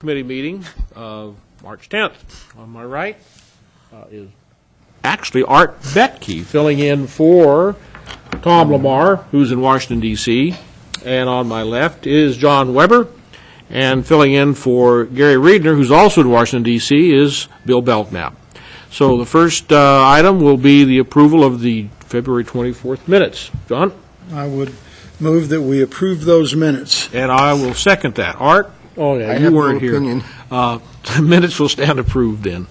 Committee meeting of March 10th. On my right is actually Art Betke, filling in for Tom Lamar, who's in Washington, D.C., and on my left is John Weber, and filling in for Gary Riedner, who's also in Washington, D.C., is Bill Belknap. So the first item will be the approval of the February 24th minutes. John? I would move that we approve those minutes. And I will second that. Art? Oh, yeah, you weren't here. The minutes will stand approved then.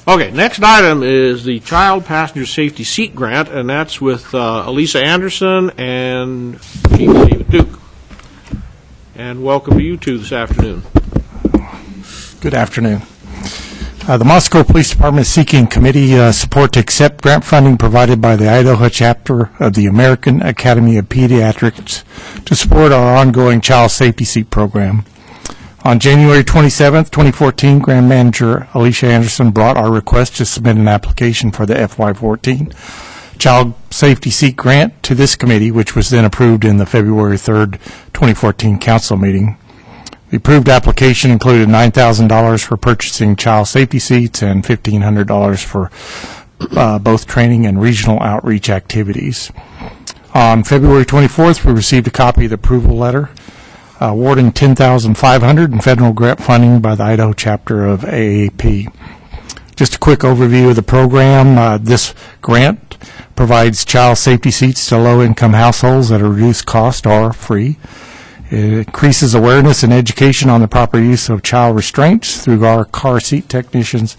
Okay, next item is the Child Passenger Safety Seat Grant, and that's with Elisa Anderson and Chief David Duke. And welcome to you two this afternoon. Good afternoon. The Moscow Police Department is seeking committee support to accept grant funding provided by the Idaho chapter of the American Academy of Pediatrics to support our ongoing child safety seat program. On January 27th, 2014, Grant Manager Alicia Anderson brought our request to submit an application for the FY14 Child Safety Seat Grant to this committee, which was then approved in the February 3rd, 2014 council meeting. The approved application included $9,000 for purchasing child safety seats and $1,500 for both training and regional outreach activities. On February 24th, we received a copy of the approval letter awarding $10,500 in federal grant funding by the Idaho chapter of AAP. Just a quick overview of the program. This grant provides child safety seats to low-income households at a reduced cost or free. It increases awareness and education on the proper use of child restraints through our car seat technicians,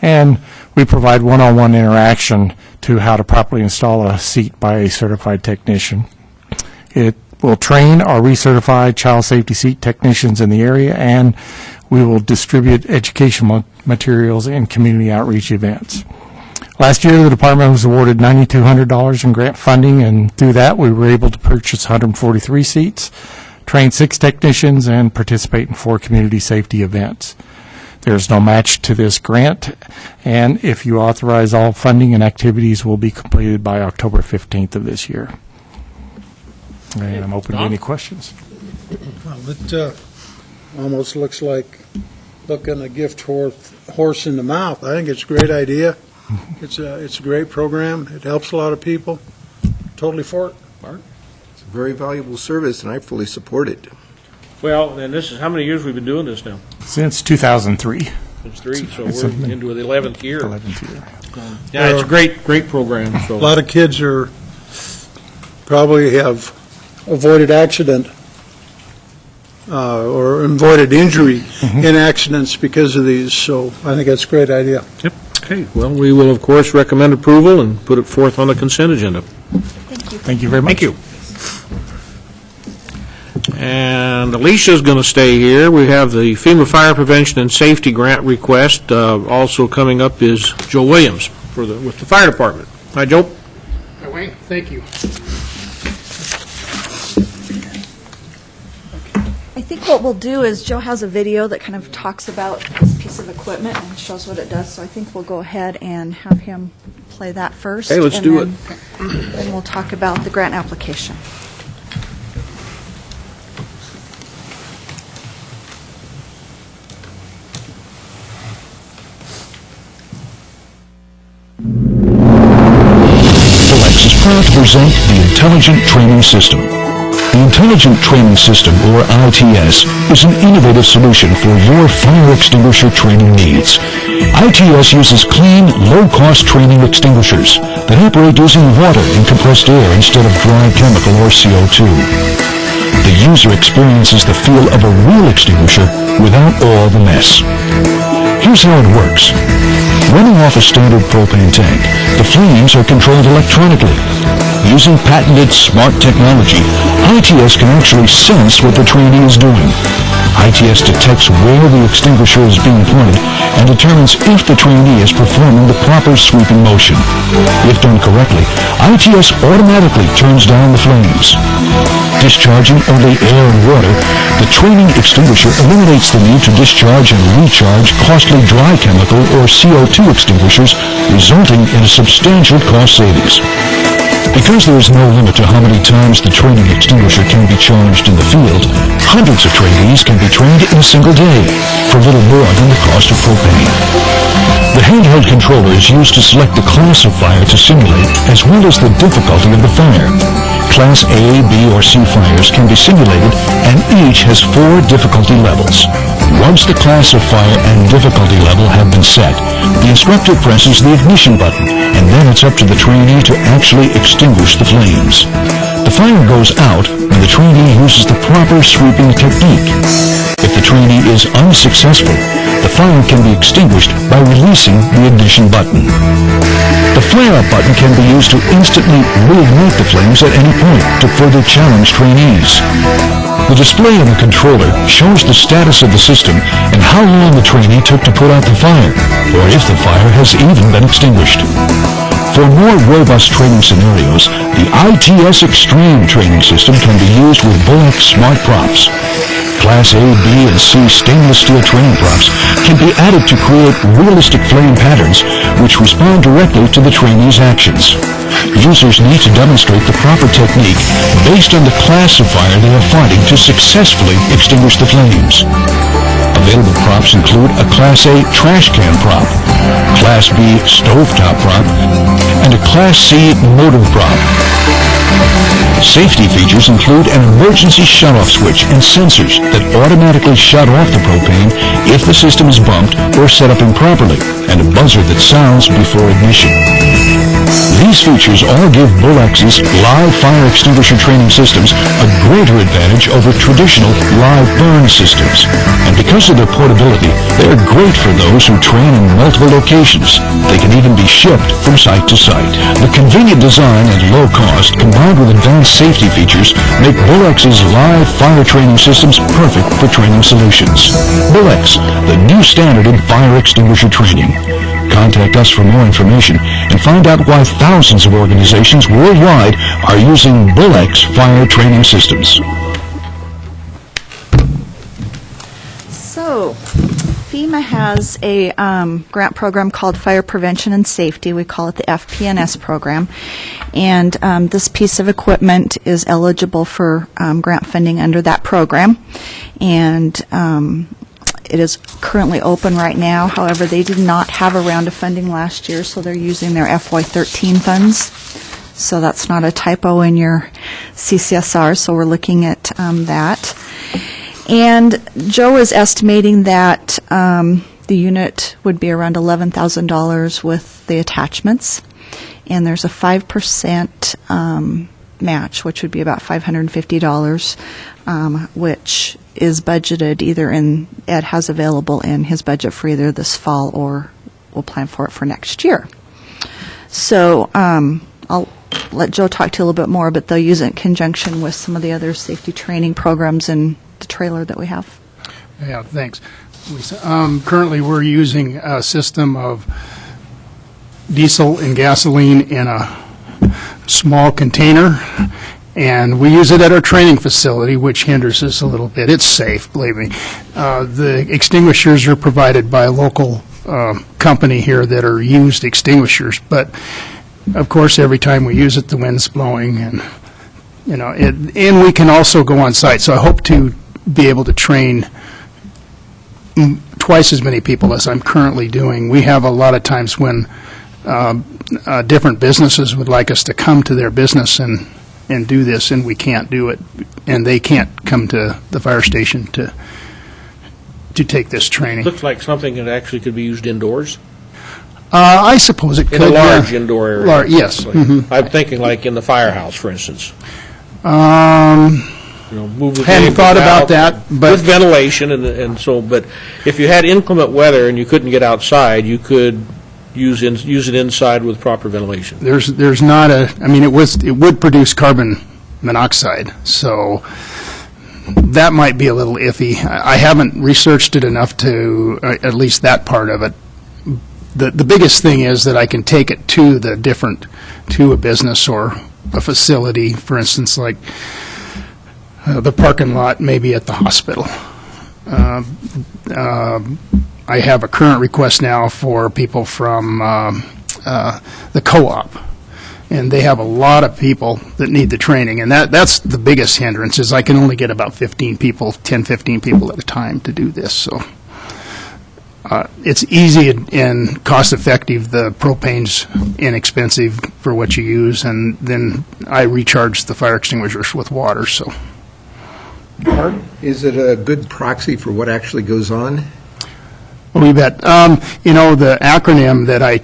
and we provide one-on-one interaction to how to properly install a seat by a certified technician. It will train our recertified child safety seat technicians in the area, and we will distribute educational materials and community outreach events. Last year, the department was awarded $9,200 in grant funding, and through that, we were able to purchase 143 seats, train 6 technicians, and participate in 4 community safety events. There is no match to this grant, and if you authorize, all funding and activities will be completed by October 15th of this year. And I'm open to any questions. Well, it almost looks like looking a gift horse in the mouth. I think it's a great idea. It's a great program. It helps a lot of people. Totally for it. Mark? It's a very valuable service, and I fully support it. Well, and this is how many years we've been doing this now? Since 2003. Since 3, so we're into the 11th year. 11th year. Yeah, it's a great program. So. A lot of kids probably have avoided accident or avoided injury in accidents because of these, so I think that's a great idea. Yep. Okay. Well, we will, of course, recommend approval and put it forth on the consent agenda. Thank you. Thank you very much. Thank you. And Alicia's going to stay here. We have the FEMA Fire Prevention and Safety Grant request. Also coming up is Joe Williams with the fire department. Hi, Joe. Hi, Wayne. Thank you. I think what we'll do is Joe has a video that kind of talks about this piece of equipment and shows what it does, so I think we'll go ahead and have him play that first. Hey, let's do it. Then we'll talk about the grant application. Flex is proud to present the Intelligent Training System. The Intelligent Training System, or ITS, is an innovative solution for your fire extinguisher training needs. ITS uses clean, low-cost training extinguishers that operate using water and compressed air instead of dry chemical or CO2. The user experiences the feel of a real extinguisher without all the mess. Here's how it works. Running off a standard propane tank, the flames are controlled electronically. Using patented smart technology, ITS can actually sense what the trainee is doing. ITS detects where the extinguisher is being pointed and determines if the trainee is performing the proper sweeping motion. If done correctly, ITS automatically turns down the flames. Discharging only air and water, the training extinguisher eliminates the need to discharge and recharge costly dry chemical or CO2 extinguishers, resulting in a substantial cost savings. Because there is no limit to how many times the training extinguisher can be charged in the field, hundreds of trainees can be trained in a single day for little more than the cost of propane. The handheld controller is used to select the class of fire to simulate, as well as the difficulty of the fire. Class A, B, or C fires can be simulated, and each has 4 difficulty levels. Once the class of fire and difficulty level have been set, the instructor presses the ignition button, and then it's up to the trainee to actually extinguish the flames. The fire goes out when the trainee uses the proper sweeping technique. If the trainee is unsuccessful, the fire can be extinguished by releasing the ignition button. The flare-up button can be used to instantly reignite the flames at any point to further challenge trainees. The display on the controller shows the status of the system and how long the trainee took to put out the fire, or if the fire has even been extinguished. For more robust training scenarios, the ITS Extreme training system can be used with Bullx Smart Props. Class A, B, and C stainless steel training props can be added to create realistic flame patterns which respond directly to the trainee's actions. Users need to demonstrate the proper technique based on the class of fire they are fighting to successfully extinguish the flames. Available props include a Class A trash can prop, Class B stovetop prop, and a Class C motor prop. Safety features include an emergency shut-off switch and sensors that automatically shut off the propane if the system is bumped or set up improperly, and a buzzer that sounds before ignition. These features all give Bullx's live fire extinguisher training systems a greater advantage over traditional live burn systems. And because of their portability, they are great for those who train in multiple locations. They can even be shipped from site to site. The convenient design and low cost, combined with advanced safety features, make Bullx's live fire training systems perfect for training solutions. Bullx, the new standard in fire extinguisher training. Contact us for more information and find out why thousands of organizations worldwide are using Bullx fire training systems. So, FEMA has a grant program called Fire Prevention and Safety. We call it the FP&S program. And this piece of equipment is eligible for grant funding under that program. And it is currently open right now. However, they did not have a round of funding last year, so they're using their FY13 funds. So that's not a typo in your CCSR, so we're looking at that. And Joe is estimating that the unit would be around $11,000 with the attachments. And there's a 5% match, which would be about $550, which is budgeted either Ed has available in his budget for either this fall or we'll plan for it for next year. So I'll let Joe talk to you a little bit more, but they'll use it in conjunction with some of the other safety training programs in the trailer that we have. Yeah, thanks, Lisa. Currently, we're using a system of diesel and gasoline in a small container, and we use it at our training facility, which hinders us a little bit. It's safe, believe me. The extinguishers are provided by a local company here that are used extinguishers, but of course, every time we use it, the wind's blowing, and and we can also go on site. So I hope to be able to train twice as many people as I'm currently doing. We have a lot of times when different businesses would like us to come to their business and do this, and we can't do it, and they can't come to the fire station to take this training. Looks like something that actually could be used indoors. I suppose it could. In a large indoor area. Yes. Mm-hmm. I'm thinking like in the firehouse, for instance. Move the Hadn't thought about that, but with ventilation and so. But if you had inclement weather and you couldn't get outside, you could use it inside with proper ventilation. There's not a. I mean, it would produce carbon monoxide, so that might be a little iffy. I haven't researched it enough to at least that part of it. The biggest thing is that I can take it to a business or a facility, for instance, like the parking lot, maybe at the hospital. I have a current request now for people from the co-op, and they have a lot of people that need the training, and that's the biggest hindrance, is I can only get about 15 people, 10, 15 people at a time to do this, so. It's easy and cost-effective. The propane's inexpensive for what you use, and then I recharge the fire extinguishers with water, so. Is it a good proxy for what actually goes on? We bet. The acronym that I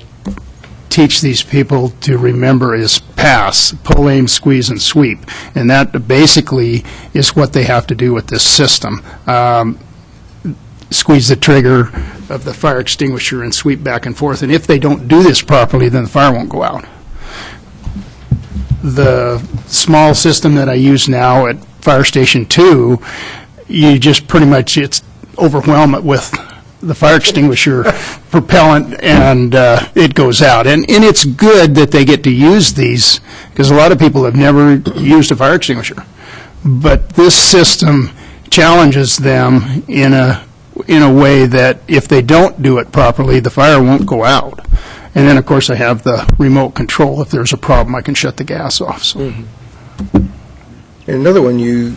teach these people to remember is PASS, pull, aim, squeeze, and sweep. And that basically is what they have to do with this system. Squeeze the trigger of the fire extinguisher and sweep back and forth. And if they don't do this properly, then the fire won't go out. The small system that I use now at Fire Station 2, you just pretty much, overwhelm it with the fire extinguisher propellant, and it goes out. And it's good that they get to use these, because a lot of people have never used a fire extinguisher. But this system challenges them in a way that if they don't do it properly, the fire won't go out. And then, of course, I have the remote control. If there's a problem, I can shut the gas off. So. And another one, you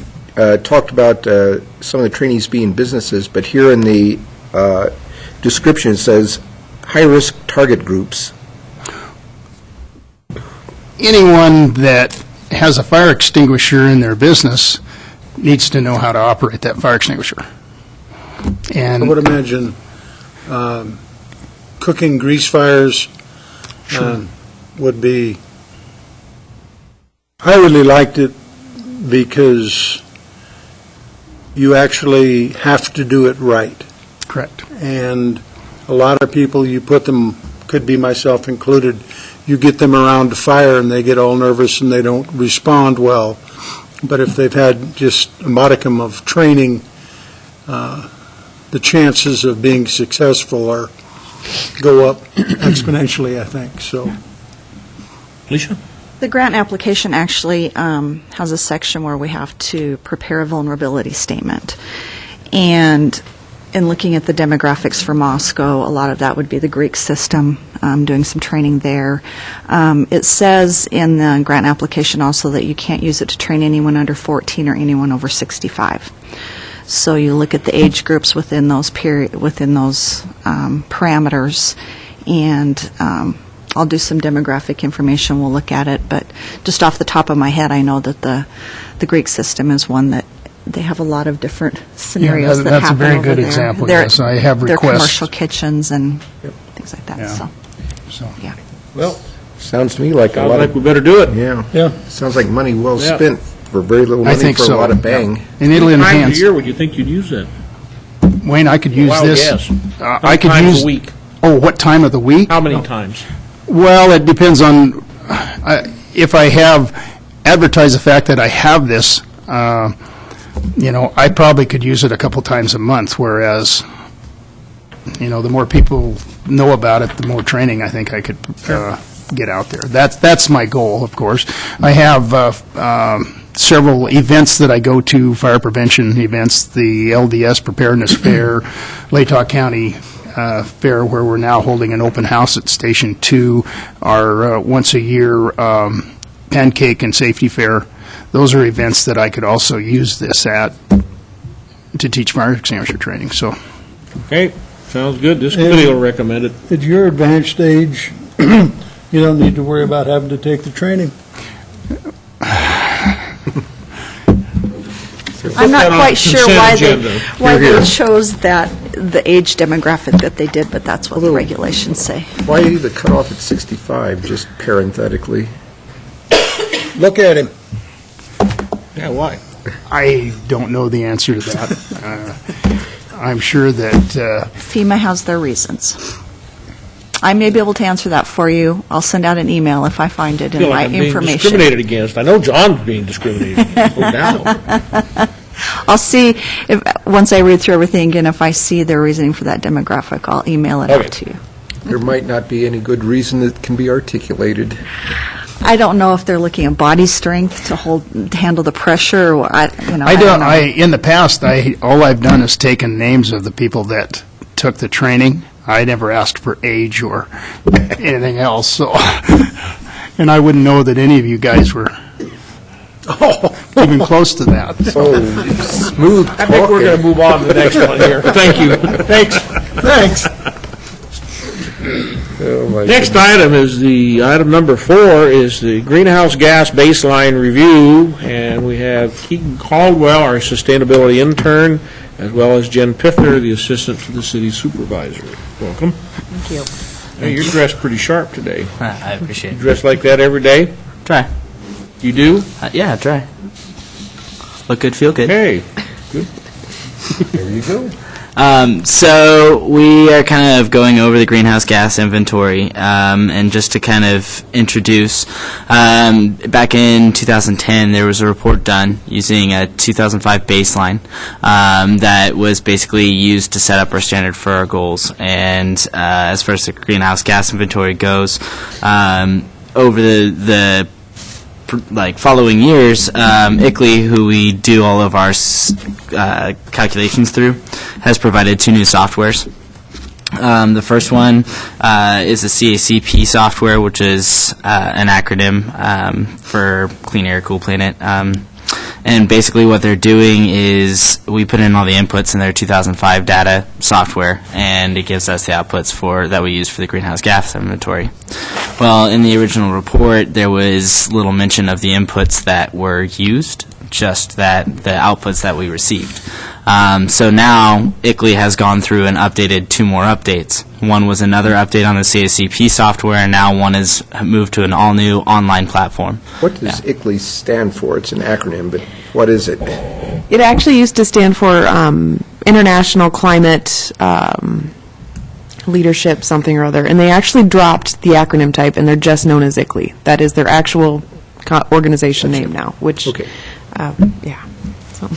talked about some of the trainees being businesses, but here in the description it says high-risk target groups. Anyone that has a fire extinguisher in their business needs to know how to operate that fire extinguisher. And I would imagine cooking grease fires would be, I really liked it because you actually have to do it right. correct. And a lot of people, you put them, could be myself included, you get them around a fire and they get all nervous and they don't respond well. But if they've had just a modicum of training, the chances of being successful go up exponentially, I think. So, Alicia? The grant application actually has a section where we have to prepare a vulnerability statement. And in looking at the demographics for Moscow, a lot of that would be the Greek system, doing some training there. It says in the grant application also that you can't use it to train anyone under 14 or anyone over 65. So you look at the age groups within those parameters, and I'll do some demographic information. We'll look at it, but just off the top of my head, I know that the Greek system is one that they have a lot of different scenarios that happen over there. That's a very good example, They're- yes. I have They're requests. commercial kitchens and things like that, Yeah. so, yeah. Well, sounds to me like a Sounds lot like of, we better do it. yeah. sounds like money well Yeah. spent for very little I money think for so. a lot of bang. And it'll How many times enhance. a year would you think you'd use that? Wayne, I could use Wild this. guess. How I many could times use. a week? Oh, what time of the week? How many times? Well, it depends on if I have advertised the fact that I have this. I probably could use it a couple times a month. Whereas, the more people know about it, the more training I think I could get out there. That's my goal, of course. I have several events that I go to, fire prevention events, the LDS Preparedness Fair, Latah County Fair, where we're now holding an open house at Station 2, our once-a-year pancake and safety fair. Those are events that I could also use this at to teach fire extinguisher training. So, Okay, sounds good. This committee will recommend it. At your advanced age, you don't need to worry about having to take the training. I'm not that on quite sure consent why agenda. they chose the age demographic that they did, but that's what the regulations say. Why the cutoff at 65, just parenthetically? Look at him. Yeah, why? I don't know the answer to that. I'm sure that FEMA has their reasons. I may be able to answer that for you. I'll send out an email if I find it I feel in my like I'm being information. discriminated against. I know John's being discriminated against, no doubt. I'll see if once I read through everything again, if I see their reasoning for that demographic, I'll email it Okay. out to you. There might not be any good reason that can be articulated. I don't know if they're looking at body strength to handle the pressure. Or I don't know. In the past, all I've done is taken names of the people that took the training. I never asked for age or anything else. So, And I wouldn't know that any of you guys were even close to that. Oh, smooth I think we're going to move on to the next one here. Thank you. Thanks. Oh, my Next item is item number 4 is the greenhouse gas baseline review, and we have Keegan Caldwell, our sustainability intern, as well as Jen Piffner, the assistant to the city supervisor. Welcome. Thank you. Hey, you're dressed pretty sharp today. I appreciate You it. dress like that every day? Try. You do? Yeah, try. Look good, feel good. Hey, good. There you go. So we are kind of going over the greenhouse gas inventory, and just to kind of introduce, back in 2010 there was a report done using a 2005 baseline that was basically used to set up our standard for our goals. And as far as the greenhouse gas inventory goes, over the following years, ICLEI, who we do all of our calculations through, has provided 2 new softwares. The first one is the CACP software, which is an acronym for Clean Air, Cool Planet. And basically what they're doing is we put in all the inputs in their 2005 data software, and it gives us the outputs that we use for the greenhouse gas inventory. Well, in the original report, there was little mention of the inputs that were used, just that the outputs that we received. So now ICLEI has gone through and updated 2 more updates. One was another update on the CACP software, and now one is moved to an all-new online platform. What does ICLEI stand for? It's an acronym, but what is it? It actually used to stand for International Climate Leadership something or other, and they actually dropped the acronym type, and they're just known as ICLEI. That is their actual organization name now, which, Okay. yeah. So.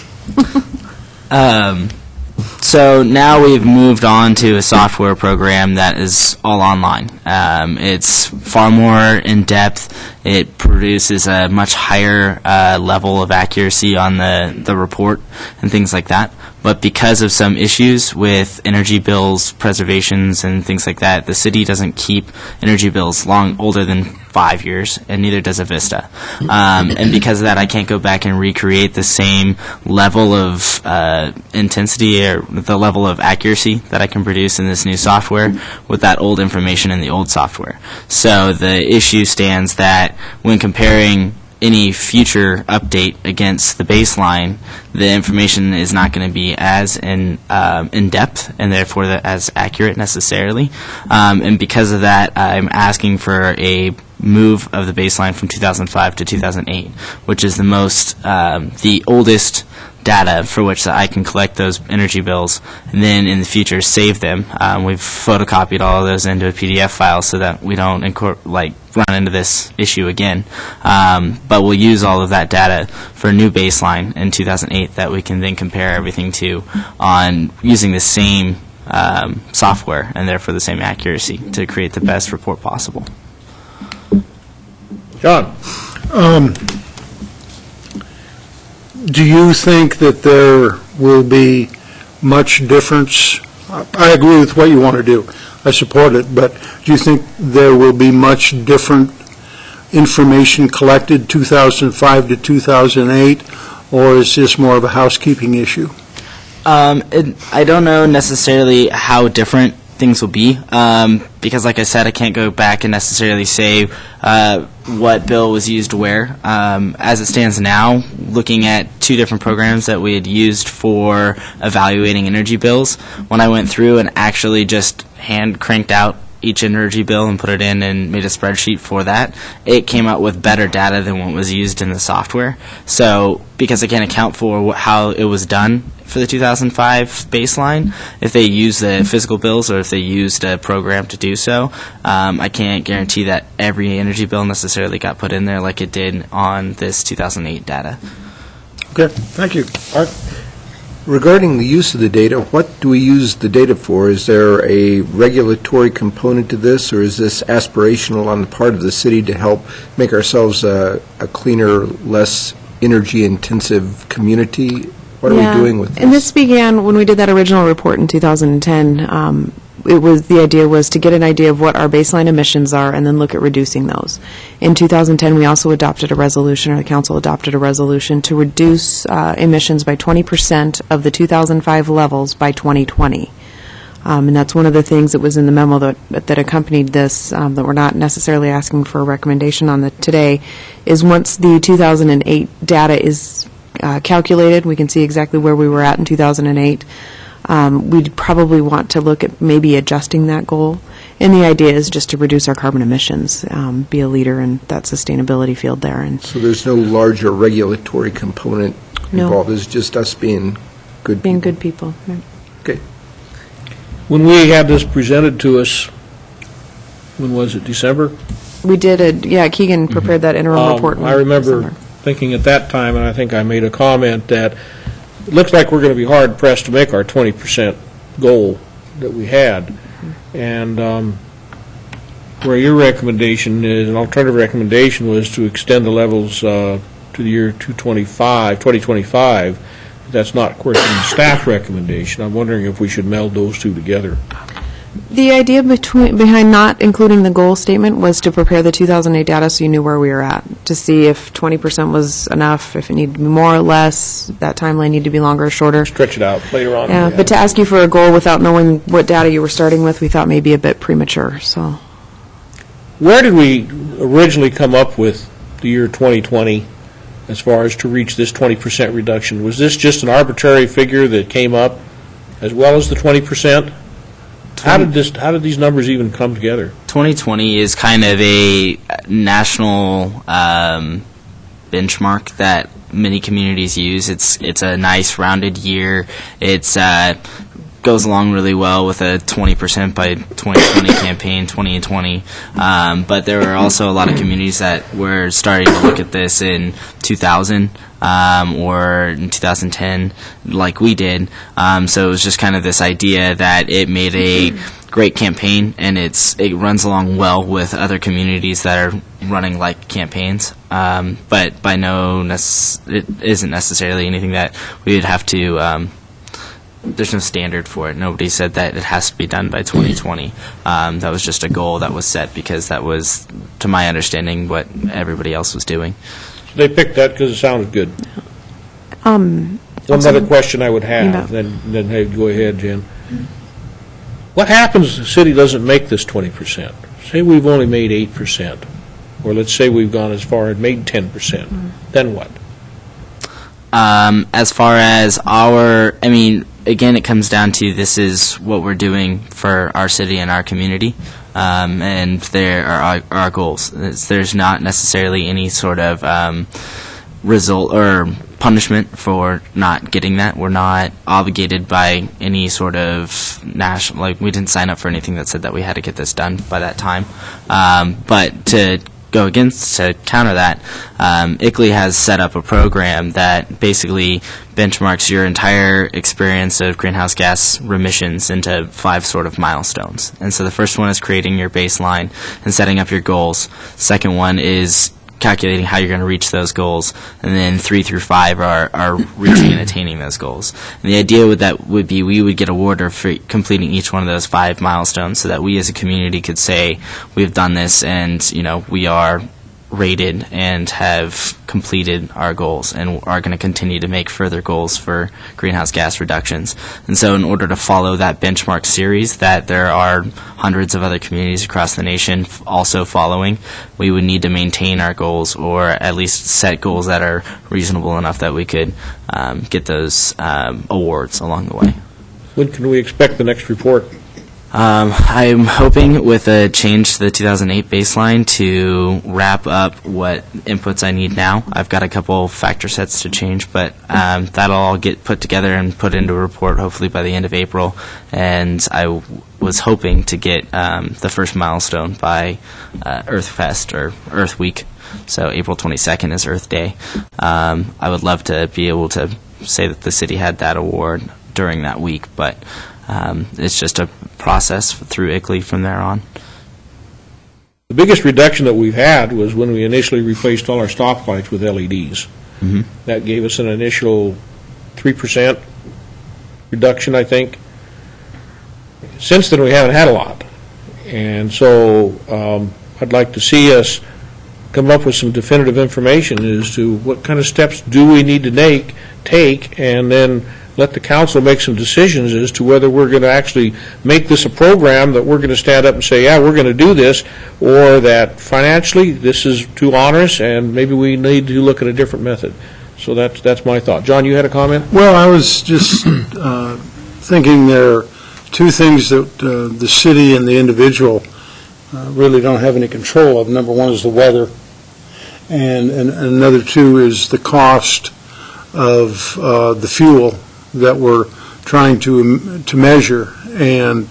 So now we've moved on to a software program that is all online. It's far more in-depth. It produces a much higher level of accuracy on the report and things like that. But because of some issues with energy bills, preservations, and things like that, the city doesn't keep energy bills older than 5 years, and neither does Avista. And because of that, I can't go back and recreate the same level of intensity or the level of accuracy that I can produce in this new software with that old information in the old software. So the issue stands that when comparing any future update against the baseline, the information is not going to be as in depth and therefore as accurate necessarily. And because of that, I'm asking for a move of the baseline from 2005 to 2008, which is the oldest data for which I can collect those energy bills and then in the future save them. We've photocopied all of those into a PDF file so that we don't run into this issue again. But we'll use all of that data for a new baseline in 2008 that we can then compare everything to on using the same software and therefore the same accuracy to create the best report possible. John? Do you think that there will be much difference? I agree with what you want to do. I support it, but do you think there will be much different information collected 2005 to 2008, or is this more of a housekeeping issue? I don't know necessarily how different things will be, because like I said, I can't go back and necessarily say what bill was used where. As it stands now, looking at 2 different programs that we had used for evaluating energy bills, when I went through and actually just hand cranked out each energy bill and put it in and made a spreadsheet for that, it came out with better data than what was used in the software. So because I can't account for how it was done for the 2005 baseline, if they use the physical bills or if they used a program to do so, I can't guarantee that every energy bill necessarily got put in there like it did on this 2008 data. Okay, thank you. Art? Regarding the use of the data, what do we use the data for? Is there a regulatory component to this, or is this aspirational on the part of the city to help make ourselves a cleaner, less energy-intensive community? What are we doing with this? And this began when we did that original report in 2010. the idea was to get an idea of what our baseline emissions are and then look at reducing those. In 2010, we also adopted a resolution, or the council adopted a resolution to reduce emissions by 20% of the 2005 levels by 2020. And that's one of the things that was in the memo that accompanied this, that we're not necessarily asking for a recommendation on today, is once the 2008 data is calculated, we can see exactly where we were at in 2008. We'd probably want to look at maybe adjusting that goal. And the idea is just to reduce our carbon emissions, be a leader in that sustainability field there. And So there's no larger regulatory component No. involved. It's just us being good being people. good people. Right. Okay. When we had this presented to us, when was it, December? We did Keegan prepared that interim report. in I remember December. thinking at that time, and I think I made a comment, that it looks like we're going to be hard-pressed to make our 20% goal that we had. And where your recommendation is, an alternative recommendation was to extend the levels to the year 2025. That's not, of course, in the staff recommendation. I'm wondering if we should meld those two together. The idea behind not including the goal statement was to prepare the 2008 data so you knew where we were at, to see if 20% was enough, if it needed to be more or less, that timeline needed to be longer or shorter. Stretch it out later on. Yeah, but to ask you for a goal without knowing what data you were starting with, we thought may be a bit premature. So, Where did we originally come up with the year 2020 as far as to reach this 20% reduction? Was this just an arbitrary figure that came up as well as the 20%? How did these numbers even come together? 2020 is kind of a national benchmark that many communities use. It's a nice rounded year. It's goes along really well with a 20% by 2020 campaign, 20 and 20. But there were also a lot of communities that were starting to look at this in 2000 or in 2010, like we did. So it was just kind of this idea that it made a great campaign, and it runs along well with other communities that are running like campaigns. But by it isn't necessarily anything that we would have to. There's no standard for it. Nobody said that it has to be done by 2020. That was just a goal that was set because that was, to my understanding, what everybody else was doing. So they picked that because it sounded good. One other question I would have, then hey, go ahead, Jen. What happens if the city doesn't make this 20%? Say we've only made 8%, or let's say we've gone as far and made 10%. Then what? As far as again, it comes down to this is what we're doing for our city and our community, and there are our goals. There's not necessarily any sort of result or punishment for not getting that. We're not obligated by any sort of national, we didn't sign up for anything that said that we had to get this done by that time. But to counter that, ICLEI has set up a program that basically benchmarks your entire experience of greenhouse gas remissions into 5 sort of milestones. And so the first one is creating your baseline and setting up your goals. Second one is calculating how you're going to reach those goals, and then 3 through 5 are reaching and attaining those goals. And the idea would be we would get awarded for completing each one of those 5 milestones, so that we as a community could say we've done this, and we are rated and have completed our goals and are going to continue to make further goals for greenhouse gas reductions. And so in order to follow that benchmark series that there are hundreds of other communities across the nation also following, we would need to maintain our goals, or at least set goals that are reasonable enough that we could get those awards along the way. When can we expect the next report? I'm hoping with a change to the 2008 baseline to wrap up what inputs I need now. I've got a couple factor sets to change, but that'll all get put together and put into a report hopefully by the end of April. And I was hoping to get the first milestone by Earth Fest or Earth Week. So April 22nd is Earth Day. I would love to be able to say that the city had that award during that week, but it's just a process through ICLEI from there on. The biggest reduction that we've had was when we initially replaced all our stoplights with LEDs. Mm-hmm. That gave us an initial 3% reduction, I think. since then, we haven't had a lot. And so I'd like to see us come up with some definitive information as to what kind of steps do we need to take, and then let the council make some decisions as to whether we're going to actually make this a program that we're going to stand up and say, yeah, we're going to do this, or that financially this is too onerous and maybe we need to look at a different method. So that's my thought. John, you had a comment? Well, I was just thinking there are two things that the city and the individual really don't have any control of. Number one is the weather, and another two is the cost of the fuel that we're trying to measure. And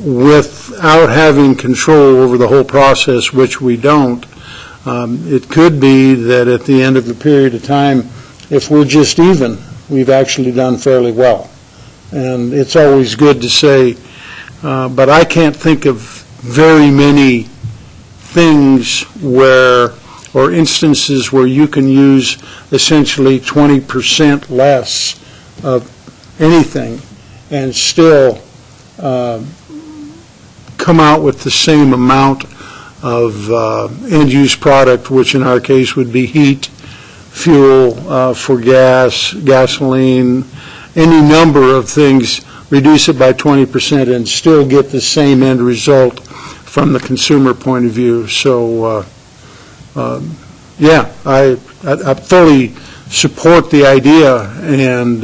without having control over the whole process, which we don't, it could be that at the end of the period of time, if we're just even, we've actually done fairly well. And it's always good to say, but I can't think of very many things where, or instances where you can use essentially 20% less of anything and still come out with the same amount of end-use product, which in our case would be heat, fuel for gas, gasoline, any number of things, reduce it by 20% and still get the same end result from the consumer point of view. So, yeah, I fully support the idea, and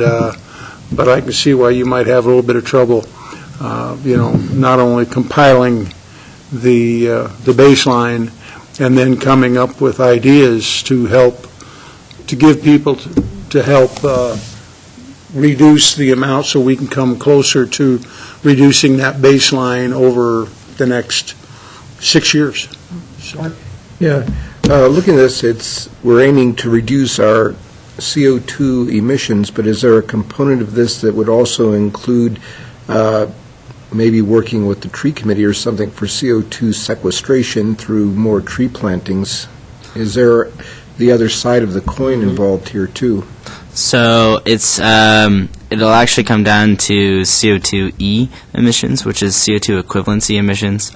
but I can see why you might have a little bit of trouble, not only compiling the baseline and then coming up with ideas to help, to give people to help reduce the amount so we can come closer to reducing that baseline over the next 6 years. So. Yeah. Looking at this, we're aiming to reduce our CO2 emissions, but is there a component of this that would also include maybe working with the tree committee or something for CO2 sequestration through more tree plantings? Is there the other side of the coin involved here too? So it's it'll actually come down to CO2e emissions, which is CO2 equivalency emissions,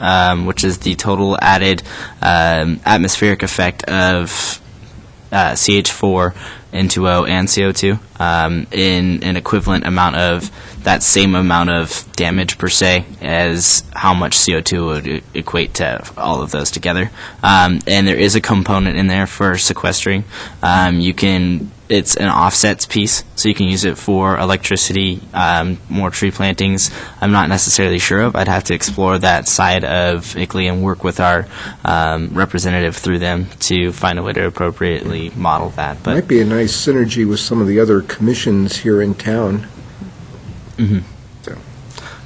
which is the total added atmospheric effect of CH4, N2O, and CO2 in an equivalent amount of that same amount of damage per se as how much CO2 would equate to all of those together. And there is a component in there for sequestering. It's an offsets piece, so you can use it for electricity, more tree plantings. I'm not necessarily sure of. I'd have to explore that side of ICLEI and work with our representative through them to find a way to appropriately model that. But might be a nice synergy with some of the other commissions here in town. Mm-hmm. So.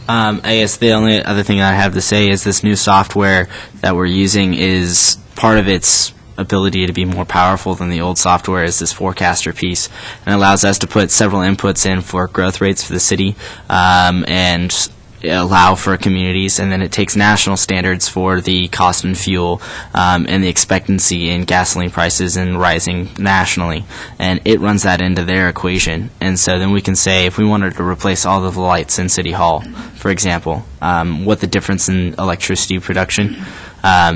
I guess the only other thing I have to say is this new software that we're using is part of its ability to be more powerful than the old software is this forecaster piece, and allows us to put several inputs in for growth rates for the city and allow for communities, and then it takes national standards for the cost in fuel and the expectancy in gasoline prices and rising nationally, and it runs that into their equation. And so then we can say if we wanted to replace all of the lights in City Hall, for example, what the difference in electricity production,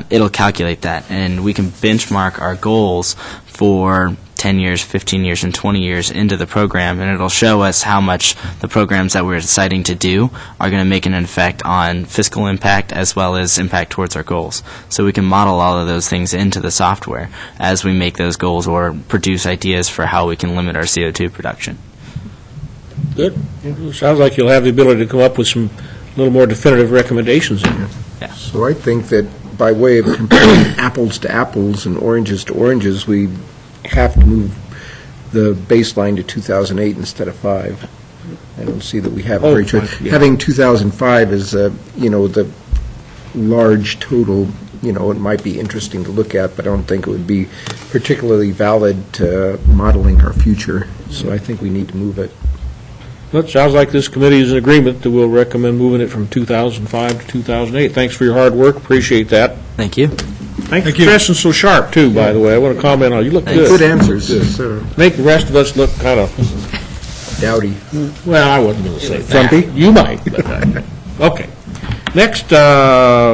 it'll calculate that, and we can benchmark our goals for 10 years, 15 years, and 20 years into the program, and it'll show us how much the programs that we're deciding to do are going to make an effect on fiscal impact as well as impact towards our goals. So we can model all of those things into the software as we make those goals or produce ideas for how we can limit our CO2 production. Good. Sounds like you'll have the ability to come up with some little more definitive recommendations in here. Yeah. So I think that by way of comparing apples to apples and oranges to oranges, we have to move the baseline to 2008 instead of 5. I don't see that we have a very yeah. Having 2005 as the large total, it might be interesting to look at, but I don't think it would be particularly valid to modeling our future. So I think we need to move it. Well, it sounds like this committee is in agreement that we'll recommend moving it from 2005 to 2008. Thanks for your hard work. Appreciate that. Thank you. Thank you for dressing so sharp, too, by the way. I want to comment on you. Look good. Good answers. Make the rest of us look kind of dowdy. Well, I wasn't going to say frumpy. that. You might. But, okay. Next,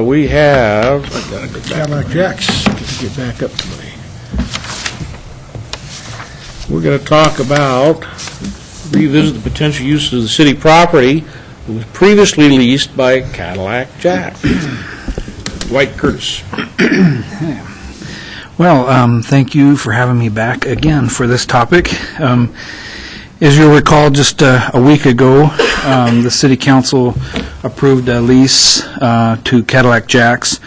we have, I gotta go back. Cadillac Jacks. Get back up to me. We're going to talk about, revisit the potential uses of the city property that was previously leased by Cadillac Jack. Dwight Curtis. Well, thank you for having me back again for this topic. As you'll recall, just a week ago, the City Council approved a lease to Cadillac Jacks,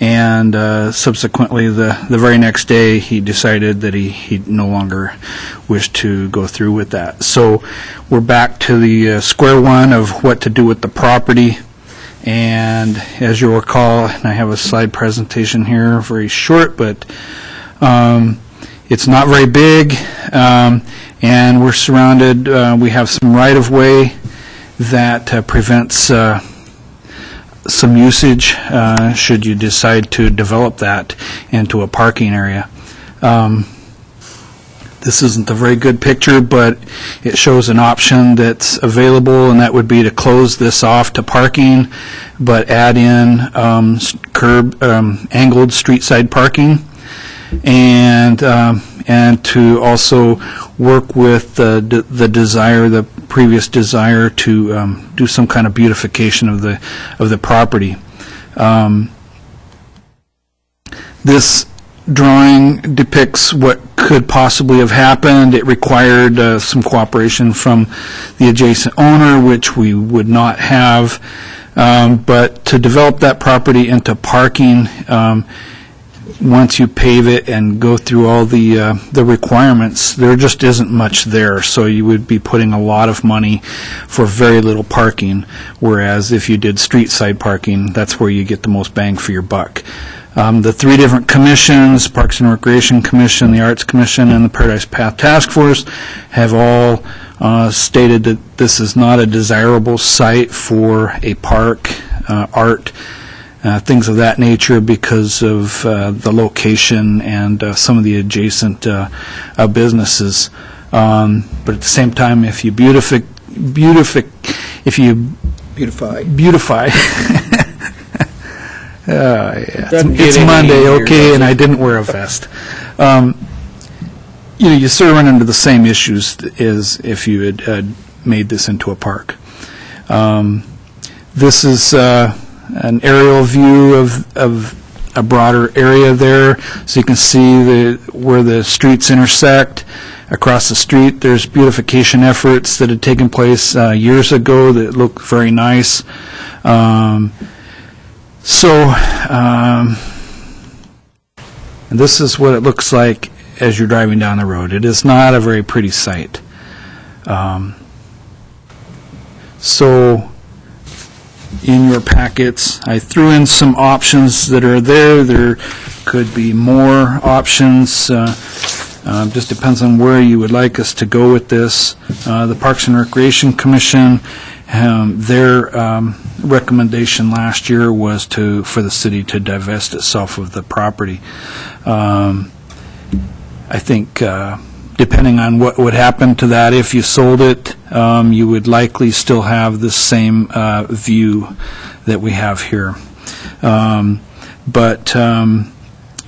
and subsequently, the very next day, he decided that he no longer wished to go through with that. So we're back to the square one of what to do with the property. And as you'll recall, and I have a slide presentation here, very short, but it's not very big, and we're surrounded, we have some right-of-way that prevents some usage should you decide to develop that into a parking area. This isn't a very good picture, but it shows an option that's available, and that would be to close this off to parking, but add in angled street side parking, and to also work with the previous desire to do some kind of beautification of the property. This drawing depicts what could possibly have happened. It required some cooperation from the adjacent owner, which we would not have. But to develop that property into parking, once you pave it and go through all the requirements, there just isn't much there. So you would be putting a lot of money for very little parking, whereas if you did street side parking, that's where you get the most bang for your buck. The three different commissions, Parks and Recreation Commission, the Arts Commission, and the Paradise Path Task Force, have all stated that this is not a desirable site for a park, art, things of that nature because of the location and some of the adjacent businesses. But at the same time, if you beautify, it's Monday, okay, and I didn't wear a vest. You sort of run into the same issues as if you had made this into a park. This is an aerial view of a broader area there, so you can see where the streets intersect. Across the street, there's beautification efforts that had taken place years ago that look very nice. And this is what it looks like as you're driving down the road. It is not a very pretty sight. So in your packets, I threw in some options that are there. There could be more options. Just depends on where you would like us to go with this. The Parks and Recreation Commission, their recommendation last year was for the city to divest itself of the property. I think depending on what would happen to that, if you sold it, you would likely still have the same view that we have here. But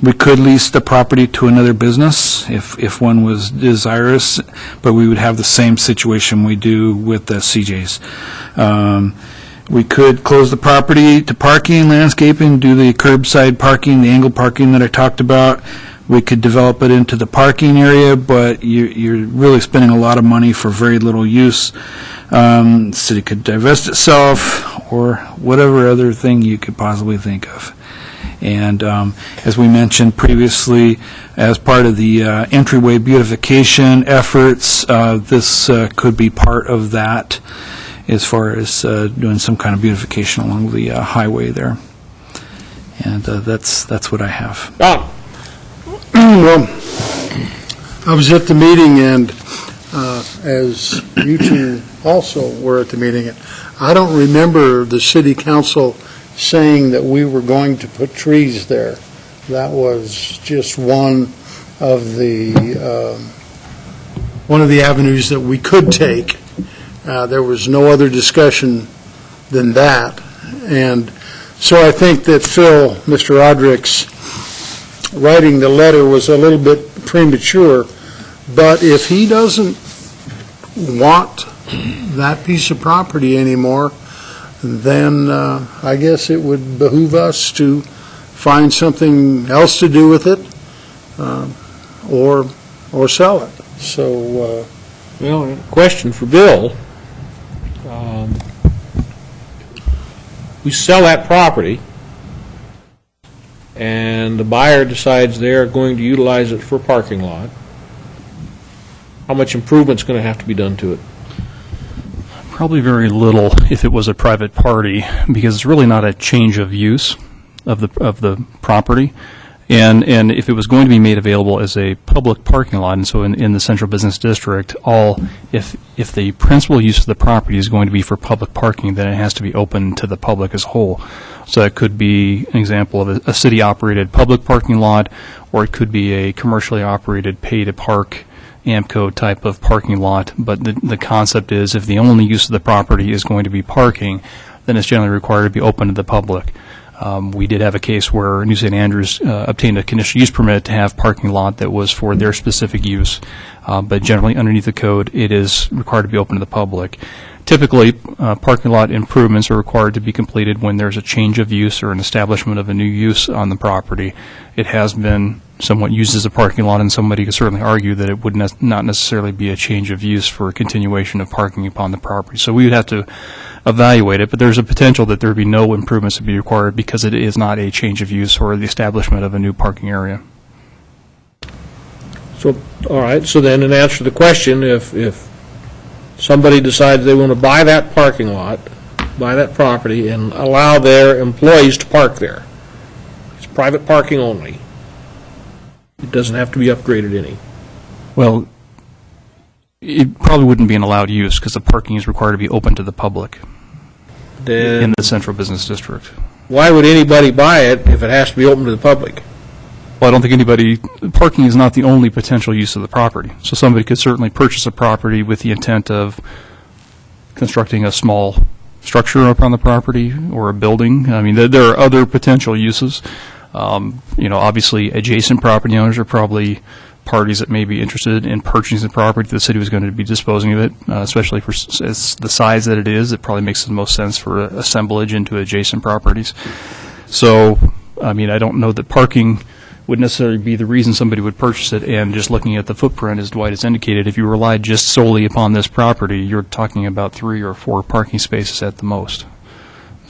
we could lease the property to another business if one was desirous, but we would have the same situation we do with the CJs. We could close the property to parking, landscaping, do the curbside parking, the angled parking that I talked about. We could develop it into the parking area, but you're really spending a lot of money for very little use. The city could divest itself or whatever other thing you could possibly think of. And as we mentioned previously, as part of the entryway beautification efforts, this could be part of that as far as doing some kind of beautification along the highway there. And that's what I have. Well, I was at the meeting, and as you two also were at the meeting, I don't remember the city council saying that we were going to put trees there. That was just one of the avenues that we could take. There was no other discussion than that, and So I think that Mr. Roderick's writing the letter was a little bit premature, but if he doesn't want that piece of property anymore, then I guess it would behoove us to find something else to do with it, or sell it. So, Well, question for Bill. We sell that property, and the buyer decides they're going to utilize it for a parking lot. How much improvement's going to have to be done to it? Probably very little if it was a private party, because it's really not a change of use of the property. And if it was going to be made available as a public parking lot, and so in the central business district, if the principal use of the property is going to be for public parking, then it has to be open to the public as a whole. So that could be an example of a city-operated public parking lot, or it could be a commercially operated pay-to-park AMCO type of parking lot. But the concept is, if the only use of the property is going to be parking, then it's generally required to be open to the public. We did have a case where New St. Andrews obtained a conditional use permit to have parking lot that was for their specific use, but generally underneath the code, it is required to be open to the public. Typically, parking lot improvements are required to be completed when there's a change of use or an establishment of a new use on the property. It has been somewhat used as a parking lot, and somebody could certainly argue that it would not necessarily be a change of use for a continuation of parking upon the property. So we would have to evaluate it, but there's a potential that there would be no improvements to be required because it is not a change of use or the establishment of a new parking area. So, all right, so then in answer to the question, if somebody decides they want to buy that parking lot, buy that property, and allow their employees to park there, it's private parking only. It doesn't have to be upgraded any. Well, it probably wouldn't be an allowed use because the parking is required to be open to the public in the central business district. Why would anybody buy it if it has to be open to the public? Well, I don't think parking is not the only potential use of the property. So somebody could certainly purchase a property with the intent of constructing a small structure up on the property or a building. I mean, there are other potential uses. Obviously, adjacent property owners are probably parties that may be interested in purchasing the property if the city was going to be disposing of it, especially for the size that it is. It probably makes the most sense for assemblage into adjacent properties. So, I mean, I don't know that parking would necessarily be the reason somebody would purchase it, and just looking at the footprint, as Dwight has indicated, if you relied just solely upon this property, you're talking about 3 or 4 parking spaces at the most.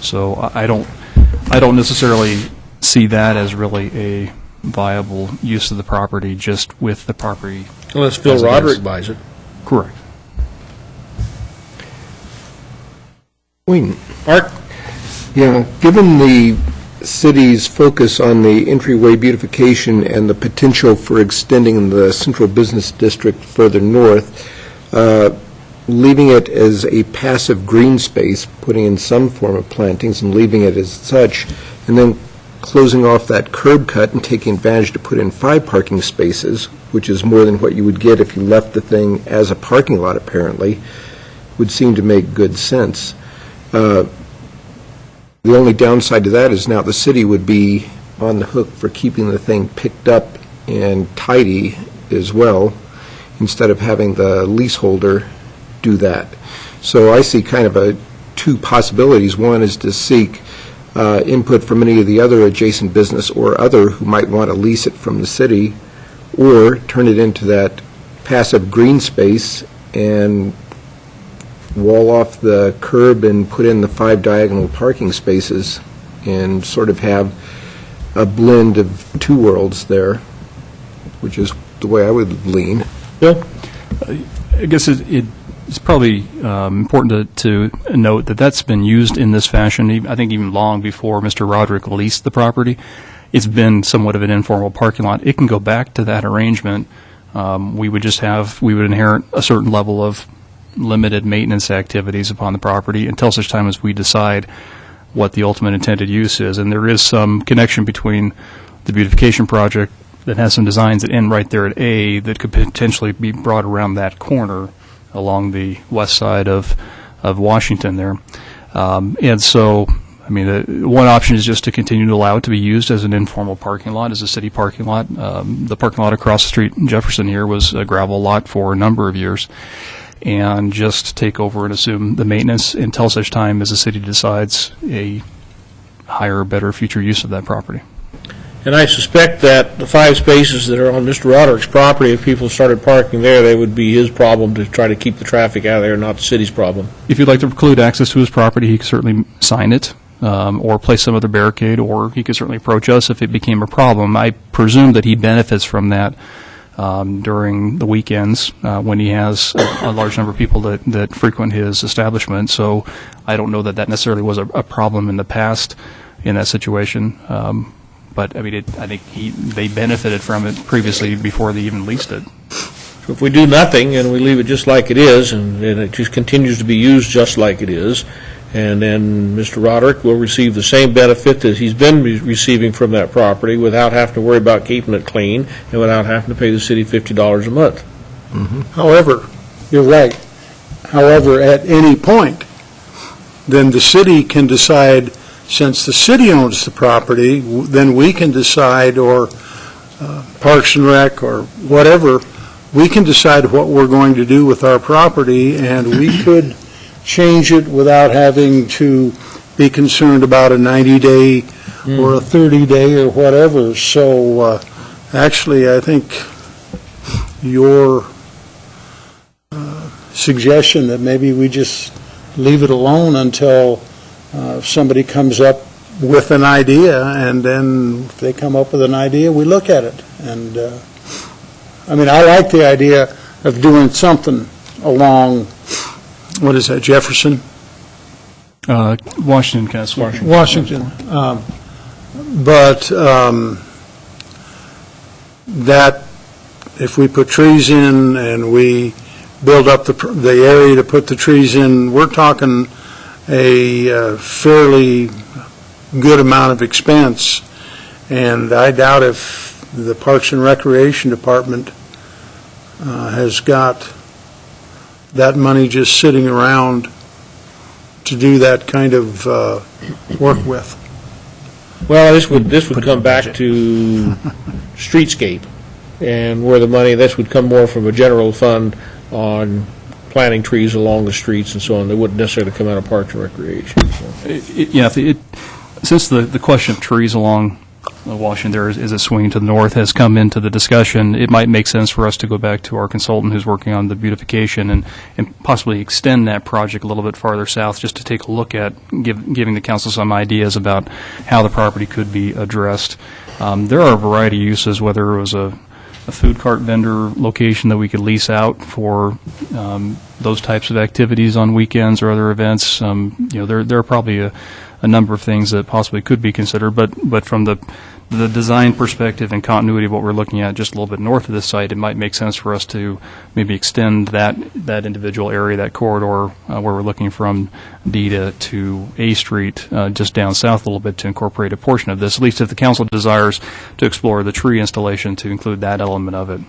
So I don't necessarily see that as really a viable use of the property just with the property. Unless Phil Roderick buys it. Correct. Wayne. Art? Yeah, given the city's focus on the entryway beautification and the potential for extending the central business district further north, leaving it as a passive green space, putting in some form of plantings and leaving it as such, and then closing off that curb cut and taking advantage to put in 5 parking spaces, which is more than what you would get if you left the thing as a parking lot, apparently, would seem to make good sense. The only downside to that is now the city would be on the hook for keeping the thing picked up and tidy as well, instead of having the leaseholder do that. So I see kind of 2 possibilities. One is to seek input from any of the other adjacent business or other who might want to lease it from the city, or turn it into that passive green space and wall off the curb and put in the 5 diagonal parking spaces and sort of have a blend of 2 worlds there, which is the way I would lean. Bill? I guess it's probably important to note that that's been used in this fashion, I think even long before Mr. Roderick leased the property. It's been somewhat of an informal parking lot. It can go back to that arrangement. We would inherit a certain level of limited maintenance activities upon the property until such time as we decide what the ultimate intended use is. And there is some connection between the beautification project that has some designs that end right there at A that could potentially be brought around that corner along the west side of Washington there. And so I mean, one option is just to continue to allow it to be used as an informal parking lot, as a city parking lot. The parking lot across the street in Jefferson here was a gravel lot for a number of years, and just take over and assume the maintenance until such time as the city decides a higher, better future use of that property. And I suspect that the 5 spaces that are on Mr. Roderick's property, if people started parking there, they would be his problem to try to keep the traffic out of there, not the city's problem. If you'd like to preclude access to his property, he could certainly sign it, or place some other barricade, or he could certainly approach us if it became a problem. I presume that he benefits from that during the weekends when he has a large number of people that frequent his establishment. So I don't know that that necessarily was a problem in the past in that situation. But I mean, I think they benefited from it previously before they even leased it. So if we do nothing and we leave it just like it is, and it just continues to be used just like it is, and then Mr. Roderick will receive the same benefit that he's been receiving from that property without having to worry about keeping it clean and without having to pay the city $50 a month. Mm-hmm. However, you're right. However, at any point, then the city can decide, since the city owns the property, then we can decide, or Parks and Rec or whatever, we can decide what we're going to do with our property, and we could change it without having to be concerned about a 90-day or a 30-day or whatever. So actually, I think your suggestion that maybe we just leave it alone until somebody comes up with an idea, and then if they come up with an idea, we look at it. And I mean, I like the idea of doing something along, what is that, Jefferson? Washington, kind of Washington. Washington. But that, if we put trees in and we build up the area to put the trees in, we're talking a fairly good amount of expense. And I doubt if the Parks and Recreation Department has got that money just sitting around to do that kind of work with. Well, this would come back to streetscape, and where the money, this would come more from a general fund on planting trees along the streets and so on. They wouldn't necessarily come out of Parks and Recreation. So. Since the question of trees along Washington there is a swing to the north has come into the discussion, it might make sense for us to go back to our consultant who's working on the beautification and possibly extend that project a little bit farther south, just to take a look at giving the council some ideas about how the property could be addressed. There are a variety of uses, whether it was a food cart vendor location that we could lease out for those types of activities on weekends or other events. There are probably a number of things that possibly could be considered, but from the design perspective and continuity of what we're looking at just a little bit north of this site, it might make sense for us to maybe extend that individual area, that corridor where we're looking from D to A Street, just down south a little bit, to incorporate a portion of this, at least if the council desires to explore the tree installation, to include that element of it.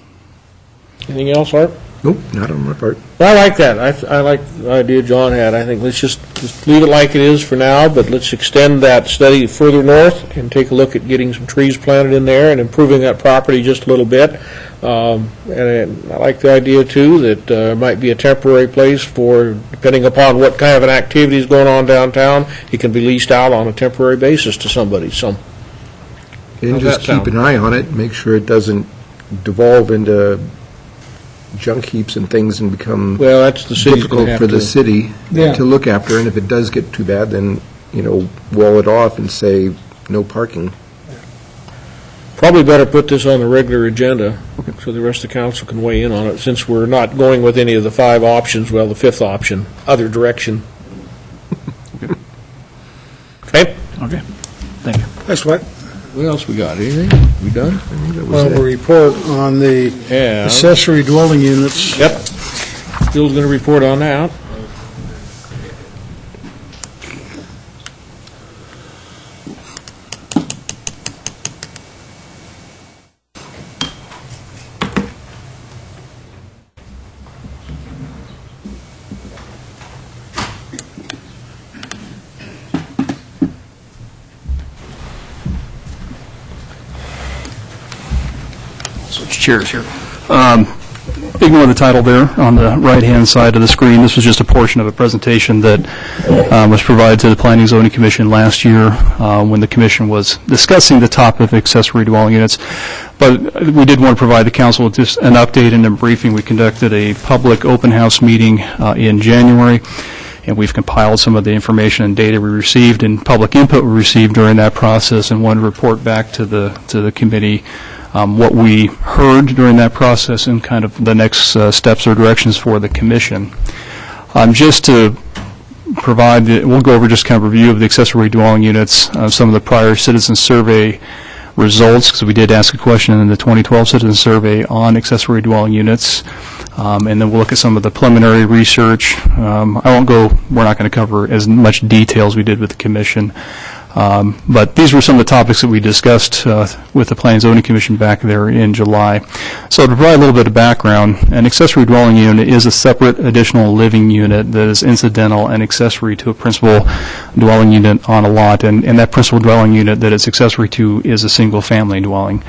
Anything else, Art? Nope, not on my part. Well, I like that. I like the idea John had. I think let's just leave it like it is for now, but let's extend that study further north and take a look at getting some trees planted in there and improving that property just a little bit. And I like the idea, too, that there might be a temporary place for, depending upon what kind of an activity is going on downtown, it can be leased out on a temporary basis to somebody. So, And just keep an eye on it, make sure it doesn't devolve into junk heaps and things and become that's the city's difficult for the city to look after. And if it does get too bad, then, wall it off and say no parking. Probably better put this on the regular agenda so the rest of the council can weigh in on it, since we're not going with any of the 5 options. Well, the 5th option, other direction. Okay? Okay. Thank you. That's what. What else we got? Anything? We done? Well, the report on the accessory dwelling units. Yep. Bill's going to report on that. Chair. Ignore the title there on the right-hand side of the screen. This was just a portion of a presentation that was provided to the Planning and Zoning Commission last year when the Commission was discussing the topic of accessory dwelling units. But we did want to provide the Council with just an update and a briefing. We conducted a public open house meeting in January, and we've compiled some of the information and data we received and public input we received during that process, and wanted to report back to the committee what we heard during that process and kind of the next steps or directions for the Commission. Just to provide, we'll go over just kind of a review of the accessory dwelling units, some of the prior citizen survey results, because we did ask a question in the 2012 citizen survey on accessory dwelling units, and then we'll look at some of the preliminary research. We're not going to cover as much detail as we did with the Commission. But these were some of the topics that we discussed with the Planning and Zoning Commission back there in July. So to provide a little bit of background, an accessory dwelling unit is a separate additional living unit that is incidental and accessory to a principal dwelling unit on a lot, and that principal dwelling unit that it's accessory to is a single-family dwelling.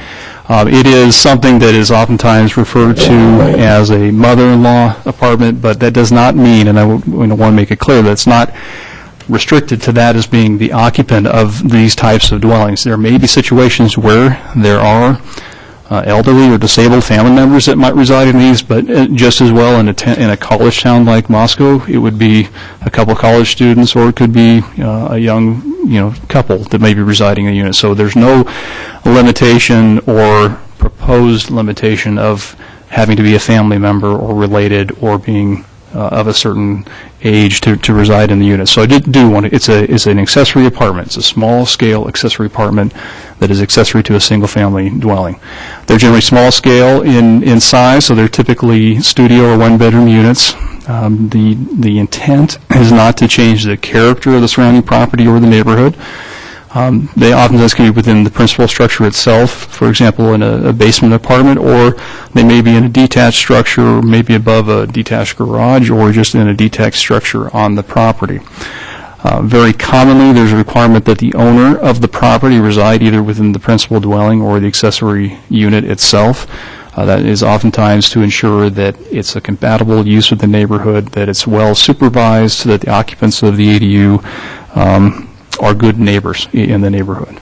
It is something that is oftentimes referred to as a mother-in-law apartment, but that does not mean, and I want to make it clear, that it's not restricted to that as being the occupant of these types of dwellings. There may be situations where there are elderly or disabled family members that might reside in these, but just as well in a college town like Moscow, it would be a couple of college students, or it could be a young couple that may be residing in a unit. So there's no limitation or proposed limitation of having to be a family member or related or being of a certain age to reside in the unit. So I do want to, it's an accessory apartment. It's a small-scale accessory apartment that is accessory to a single-family dwelling. They're generally small-scale in size, so they're typically studio or one-bedroom units. The intent is not to change the character of the surrounding property or the neighborhood. They oftentimes can be within the principal structure itself, for example, in a basement apartment, or they may be in a detached structure, or maybe above a detached garage, or just in a detached structure on the property. Very commonly, there's a requirement that the owner of the property reside either within the principal dwelling or the accessory unit itself. That is oftentimes to ensure that it's a compatible use with the neighborhood, that it's well supervised, so that the occupants of the ADU are good neighbors in the neighborhood.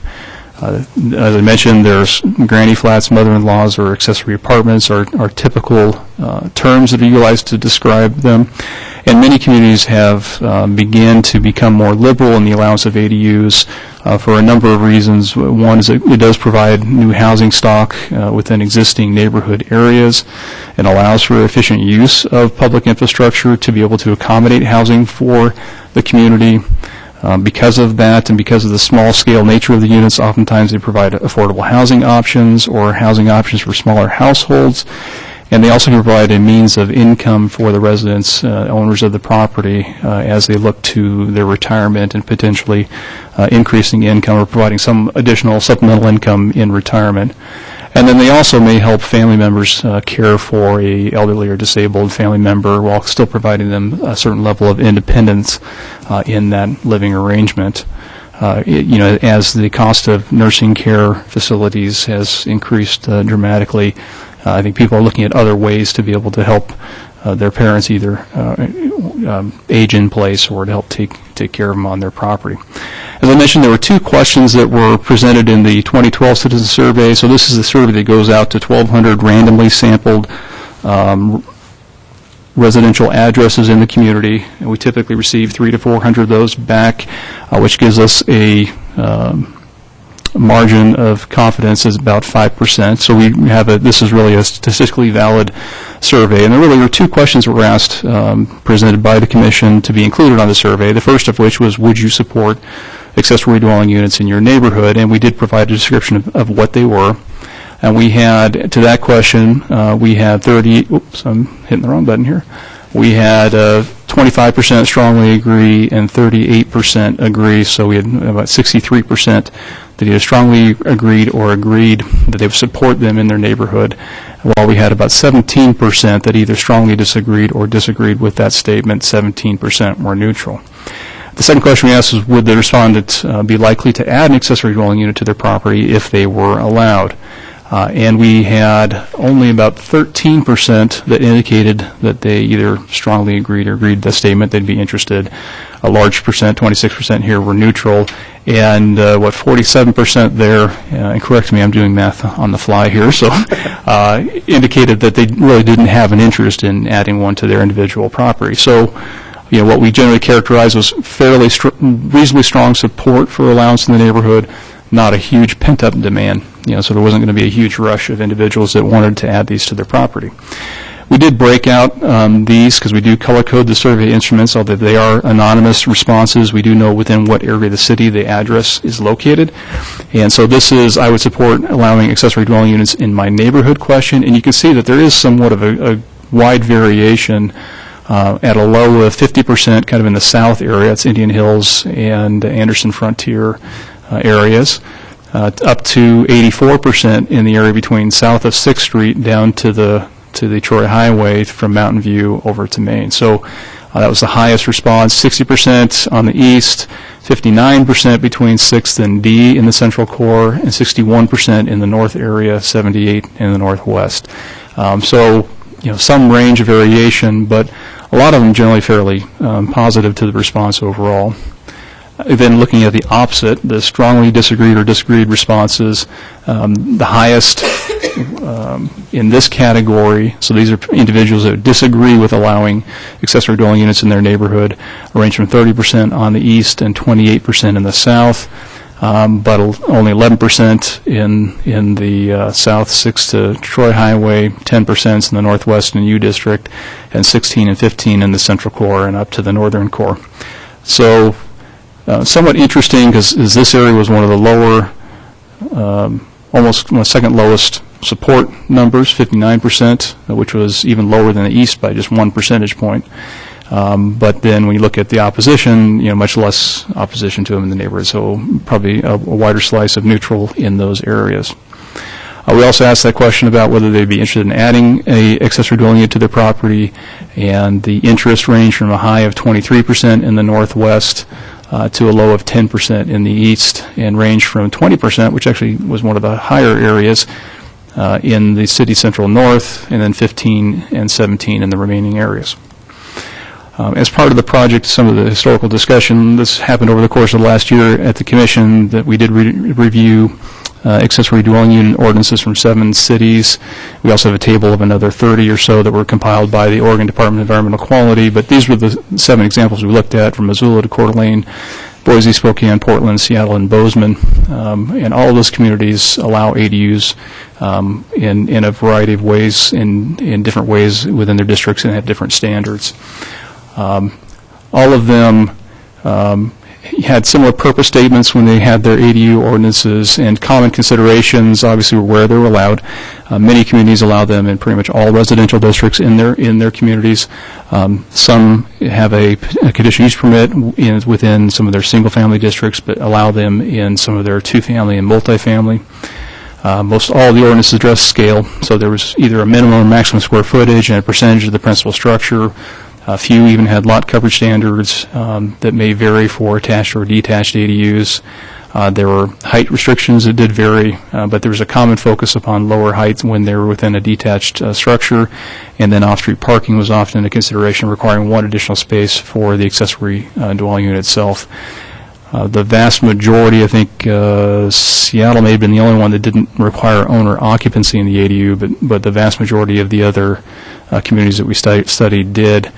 As I mentioned, there's granny flats, mother-in-laws, or accessory apartments are typical terms that are utilized to describe them. And many communities have begun to become more liberal in the allowance of ADUs for a number of reasons. One is it does provide new housing stock within existing neighborhood areas. It allows for efficient use of public infrastructure to be able to accommodate housing for the community. Because of that and because of the small-scale nature of the units, oftentimes they provide affordable housing options or housing options for smaller households. And they also provide a means of income for the residents, owners of the property, as they look to their retirement and potentially increasing income or providing some additional supplemental income in retirement. And then they also may help family members care for a elderly or disabled family member while still providing them a certain level of independence in that living arrangement. As the cost of nursing care facilities has increased dramatically, I think people are looking at other ways to be able to help their parents either age in place or to help take care of them on their property. As I mentioned, there were two questions that were presented in the 2012 citizen survey. So this is the survey that goes out to 1,200 randomly sampled residential addresses in the community. And we typically receive 300 to 400 of those back, which gives us a margin of confidence is about 5%. So we have this is really a statistically valid survey. And there really were two questions that were asked, presented by the Commission to be included on the survey. The first of which was, would you support accessory dwelling units in your neighborhood? And we did provide a description of what they were. And we had, to that question, we had I'm hitting the wrong button here. We had 25% strongly agree and 38% agree, so we had about 63% that either strongly agreed or agreed that they would support them in their neighborhood, while we had about 17% that either strongly disagreed or disagreed with that statement. 17% were neutral. The second question we asked was, would the respondents be likely to add an accessory dwelling unit to their property if they were allowed? And we had only about 13% that indicated that they either strongly agreed or agreed to the statement they'd be interested. A large percent, 26% here, were neutral. And 47% there, and correct me, I'm doing math on the fly here, so indicated that they really didn't have an interest in adding one to their individual property. So, what we generally characterize was fairly reasonably strong support for allowance in the neighborhood, not a huge pent-up demand. So there wasn't going to be a huge rush of individuals that wanted to add these to their property. We did break out these because we do color code the survey instruments, although they are anonymous responses. We do know within what area of the city the address is located. And so this is, I would support allowing accessory dwelling units in my neighborhood question. And you can see that there is somewhat of a wide variation at a low of 50% kind of in the south area. It's Indian Hills and Anderson Frontier areas. Up to 84% in the area between south of 6th Street down to the Troy Highway from Mountain View over to Maine. So that was the highest response. 60% on the east, 59% between 6th and D in the central core, and 61% in the north area, 78% in the northwest. So some range of variation, but a lot of them generally fairly positive to the response overall. Then looking at the opposite, the strongly disagreed or disagreed responses, the highest in this category, so these are individuals that disagree with allowing accessory dwelling units in their neighborhood, range from 30% on the east and 28% in the south, but only 11% in the south 6 to Troy Highway, 10% in the northwest and U District, and 16 and 15 in the central core and up to the northern core. So somewhat interesting because this area was one of the lower, almost one of the second lowest support numbers, 59%, which was even lower than the east by just 1 percentage point. But then when you look at the opposition, much less opposition to them in the neighborhood, so probably a wider slice of neutral in those areas. We also asked that question about whether they'd be interested in adding a accessory dwelling unit to their property, and the interest ranged from a high of 23% in the northwest to a low of 10% in the east, and ranged from 20%, which actually was one of the higher areas, in the city central north, and then 15 and 17 in the remaining areas. As part of the project, some of the historical discussion, this happened over the course of the last year at the commission, that we did review accessory dwelling unit ordinances from 7 cities. We also have a table of another 30 or so that were compiled by the Oregon Department of Environmental Quality, but these were the 7 examples we looked at, from Missoula to Coeur d'Alene, Boise, Spokane, Portland, Seattle, and Bozeman. And all of those communities allow ADUs in a variety of ways, in different ways within their districts, and have different standards. All of them had similar purpose statements when they had their ADU ordinances, and common considerations obviously were where they were allowed. Many communities allow them in pretty much all residential districts in their communities. Some have a conditional use permit within some of their single-family districts, but allow them in some of their two-family and multifamily. Most all of the ordinances address scale, so there was either a minimum or maximum square footage and a percentage of the principal structure. A few even had lot coverage standards that may vary for attached or detached ADUs. There were height restrictions that did vary, but there was a common focus upon lower heights when they were within a detached structure, and then off-street parking was often a consideration, requiring one additional space for the accessory dwelling unit itself. The vast majority, I think Seattle may have been the only one that didn't require owner occupancy in the ADU, but the vast majority of the other communities that we studied did.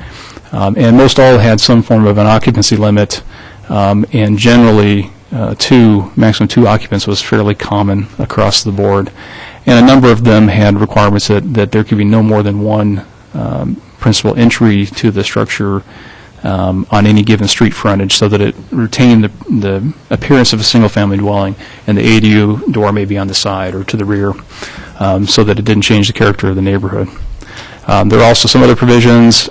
And most all had some form of an occupancy limit, and generally maximum two occupants was fairly common across the board. And a number of them had requirements that there could be no more than one principal entry to the structure on any given street frontage, so that it retained the appearance of a single-family dwelling, and the ADU door may be on the side or to the rear, so that it didn't change the character of the neighborhood. There are also some other provisions.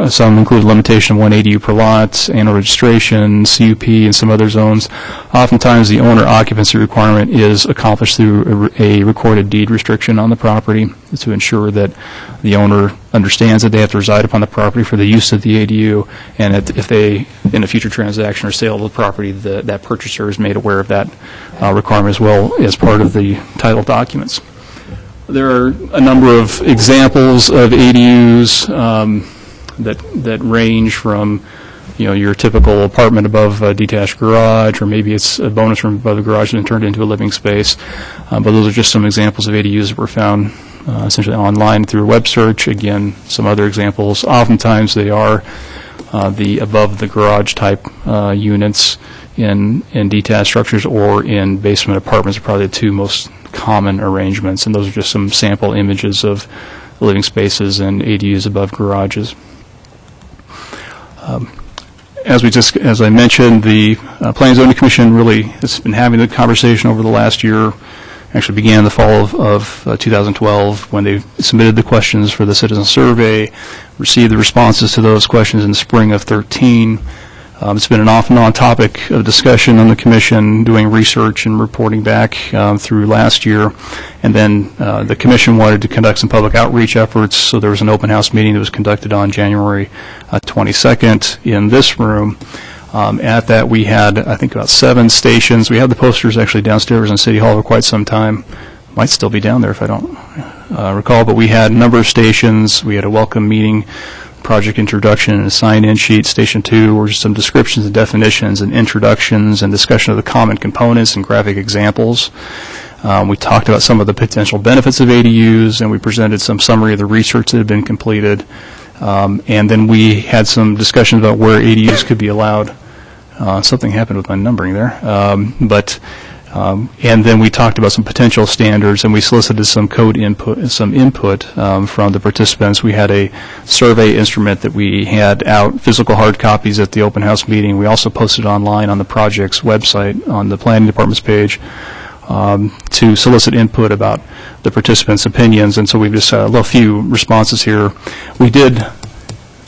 Some include limitation of one ADU per lot, annual registration, CUP, and some other zones. Oftentimes, the owner occupancy requirement is accomplished through a recorded deed restriction on the property to ensure that the owner understands that they have to reside upon the property for the use of the ADU, and if they, in a future transaction or sale of the property, that purchaser is made aware of that requirement as well as part of the title documents. There are a number of examples of ADUs that range from, your typical apartment above a detached garage, or maybe it's a bonus room above the garage and turned into a living space. But those are just some examples of ADUs that were found essentially online through a web search. Again, some other examples. Oftentimes they are the above the garage type units in detached structures, or in basement apartments are probably the two most common arrangements, and those are just some sample images of living spaces and ADUs above garages. As I mentioned, the Planning and Zoning Commission really has been having the conversation over the last year. Actually began in the fall of 2012 when they submitted the questions for the citizen survey, received the responses to those questions in the spring of 2013. It's been an off and on topic of discussion on the commission, doing research and reporting back through last year. And then the commission wanted to conduct some public outreach efforts, so there was an open house meeting that was conducted on January 22nd in this room. At that, we had, I think, about 7 stations. We had the posters actually downstairs in City Hall for quite some time. Might still be down there if I don't recall, but we had a number of stations. We had a welcome meeting, project introduction, and a sign-in sheet. Station 2 were just some descriptions and definitions and introductions and discussion of the common components and graphic examples. We talked about some of the potential benefits of ADUs, and we presented some summary of the research that had been completed. And then we had some discussions about where ADUs could be allowed. Something happened with my numbering there. And then we talked about some potential standards, and we solicited some input from the participants. We had a survey instrument that we had out, physical hard copies at the open house meeting. We also posted online on the project's website, on the planning department's page, to solicit input about the participants' opinions. And so we've just had a few responses here.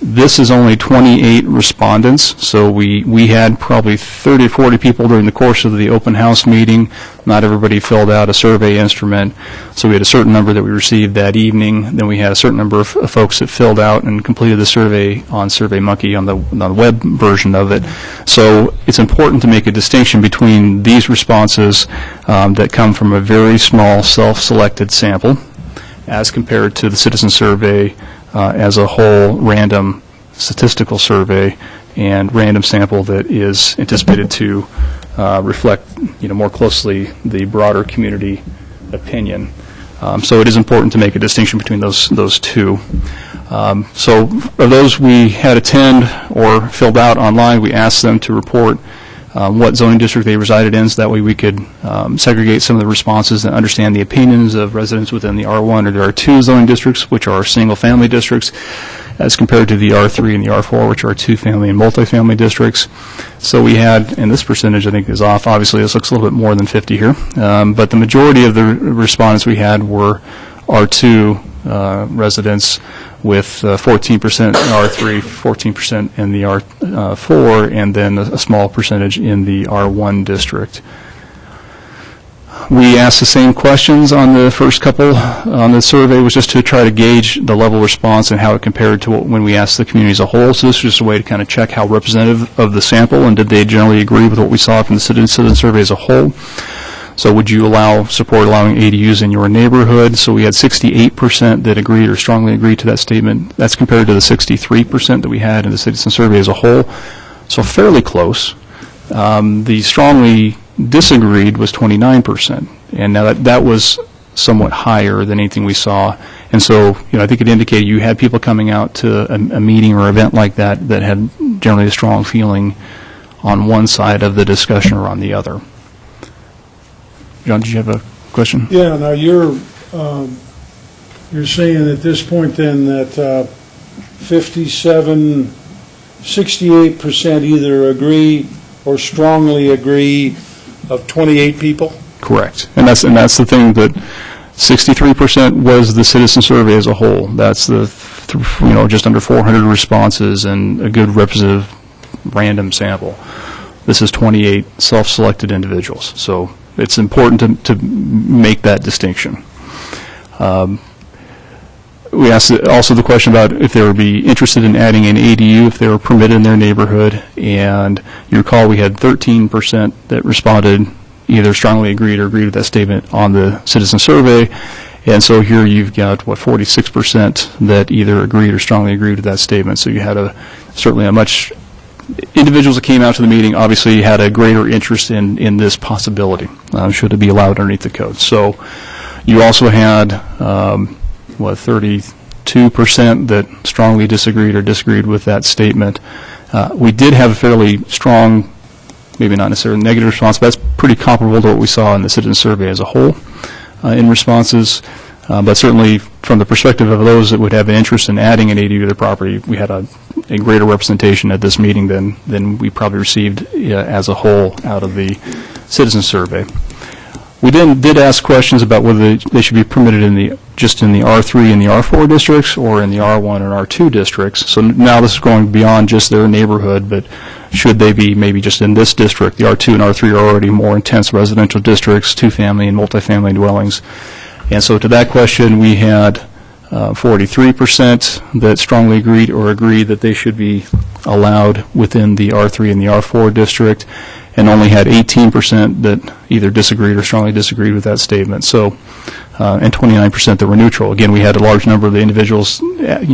This is only 28 respondents, so we had probably 30 or 40 people during the course of the open house meeting. Not everybody filled out a survey instrument, so we had a certain number that we received that evening. Then we had a certain number of folks that filled out and completed the survey on SurveyMonkey on the web version of it. So it's important to make a distinction between these responses that come from a very small self-selected sample as compared to the citizen survey as a whole random statistical survey and random sample that is anticipated to reflect, more closely the broader community opinion. So it is important to make a distinction between those two. So of those we had attend or filled out online, we asked them to report what zoning district they resided in, so that way we could segregate some of the responses and understand the opinions of residents within the R1 or the R2 zoning districts, which are single-family districts, as compared to the R3 and the R4, which are two-family and multifamily districts. So we had, and this percentage I think is off, obviously this looks a little bit more than 50 here, but the majority of the respondents we had were R2 residents, with 14% in R3, 14% in the R4, and then a small percentage in the R1 district. We asked the same questions on the first couple on the survey, was just to try to gauge the level of response and how it compared to when we asked the community as a whole. So this was just a way to kind of check how representative of the sample and did they generally agree with what we saw from the citizen survey as a whole. So would you support allowing ADUs in your neighborhood? So we had 68% that agreed or strongly agreed to that statement. That's compared to the 63% that we had in the citizen survey as a whole. So fairly close. The strongly disagreed was 29%. And now that was somewhat higher than anything we saw. And so, I think it indicated you had people coming out to a meeting or event like that had generally a strong feeling on one side of the discussion or on the other. John, did you have a question? Yeah, now you're saying at this point then that 68% either agree or strongly agree of 28 people? Correct. And that's the thing, that 63% was the citizen survey as a whole. That's just under 400 responses and a good representative random sample. This is 28 self-selected individuals. So it's important to make that distinction. We asked also the question about if they would be interested in adding an ADU if they were permitted in their neighborhood. And you recall we had 13% that responded either strongly agreed or agreed with that statement on the citizen survey. And so here you've got, 46% that either agreed or strongly agreed with that statement. So you had certainly a much, individuals that came out to the meeting obviously had a greater interest in this possibility, should it be allowed underneath the code. So you also had, 32% that strongly disagreed or disagreed with that statement. We did have a fairly strong, maybe not necessarily negative response, but that's pretty comparable to what we saw in the citizen survey as a whole in responses. But certainly from the perspective of those that would have an interest in adding an ADU to their property, we had a greater representation at this meeting than we probably received as a whole out of the citizen survey. We then did ask questions about whether they should be permitted just in the R3 and the R4 districts or in the R1 and R2 districts. So now this is going beyond just their neighborhood, but should they be maybe just in this district? The R2 and R3 are already more intense residential districts, two-family and multifamily dwellings. And so to that question, we had 43% that strongly agreed or agreed that they should be allowed within the R3 and the R4 district, and only had 18% that either disagreed or strongly disagreed with that statement. So, and 29% that were neutral. Again, we had a large number of the individuals,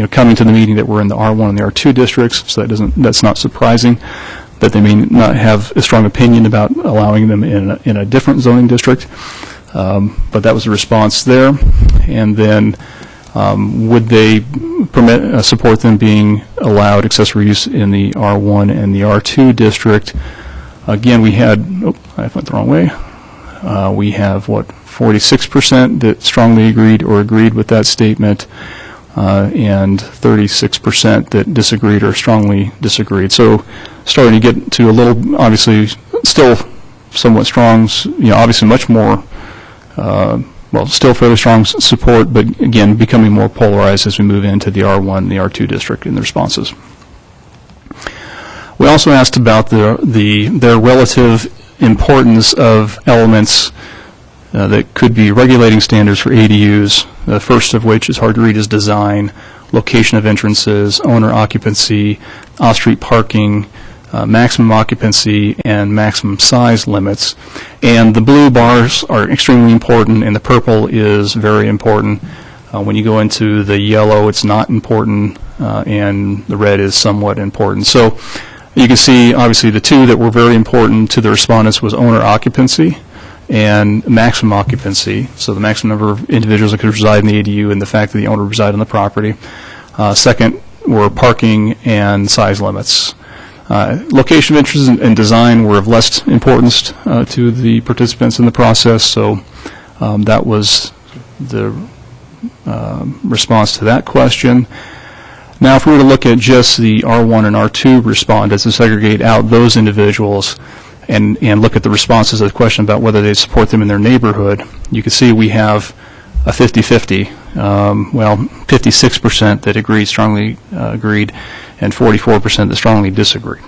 coming to the meeting that were in the R1 and the R2 districts. So that's not surprising that they may not have a strong opinion about allowing them in a different zoning district. But that was the response there. And then, would they support them being allowed accessory use in the R1 and the R2 district? Again, we had, I went the wrong way. We have, 46% that strongly agreed or agreed with that statement, and 36% that disagreed or strongly disagreed. So starting to get to a little, obviously, still somewhat strong, obviously much more, still fairly strong support, but again, becoming more polarized as we move into the R1 and the R2 district in the responses. We also asked about their relative importance of elements that could be regulating standards for ADUs, the first of which is hard to read is design, location of entrances, owner occupancy, off-street parking, maximum occupancy, and maximum size limits. And the blue bars are extremely important, and the purple is very important. When you go into the yellow, it's not important, and the red is somewhat important. So you can see, obviously, the two that were very important to the respondents was owner occupancy and maximum occupancy, so the maximum number of individuals that could reside in the ADU and the fact that the owner resided on the property. Second were parking and size limits. Location of interest and design were of less importance to the participants in the process, so that was the response to that question. Now, if we were to look at just the R1 and R2 respondents and segregate out those individuals and look at the responses to the question about whether they support them in their neighborhood, you can see we have a 50-50. 56% that agreed, strongly agreed, and 44% that strongly disagreed.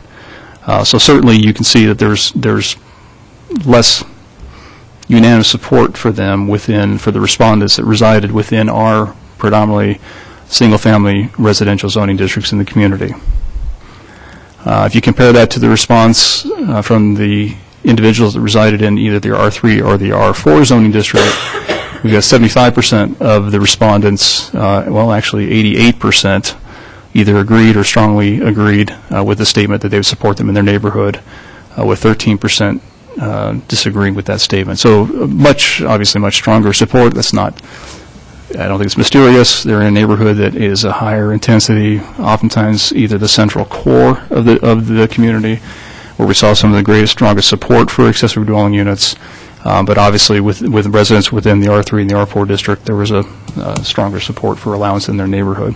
So certainly you can see that there's less unanimous support for them for the respondents that resided within our predominantly single-family residential zoning districts in the community. If you compare that to the response from the individuals that resided in either the R3 or the R4 zoning district, we've got 75% of the respondents, actually 88%, either agreed or strongly agreed with the statement that they would support them in their neighborhood, with 13% disagreeing with that statement. So obviously much stronger support. I don't think it's mysterious. They're in a neighborhood that is a higher intensity, oftentimes either the central core of the community, where we saw some of the greatest, strongest support for accessory dwelling units. But obviously with residents within the R3 and the R4 district, there was a stronger support for allowance in their neighborhood.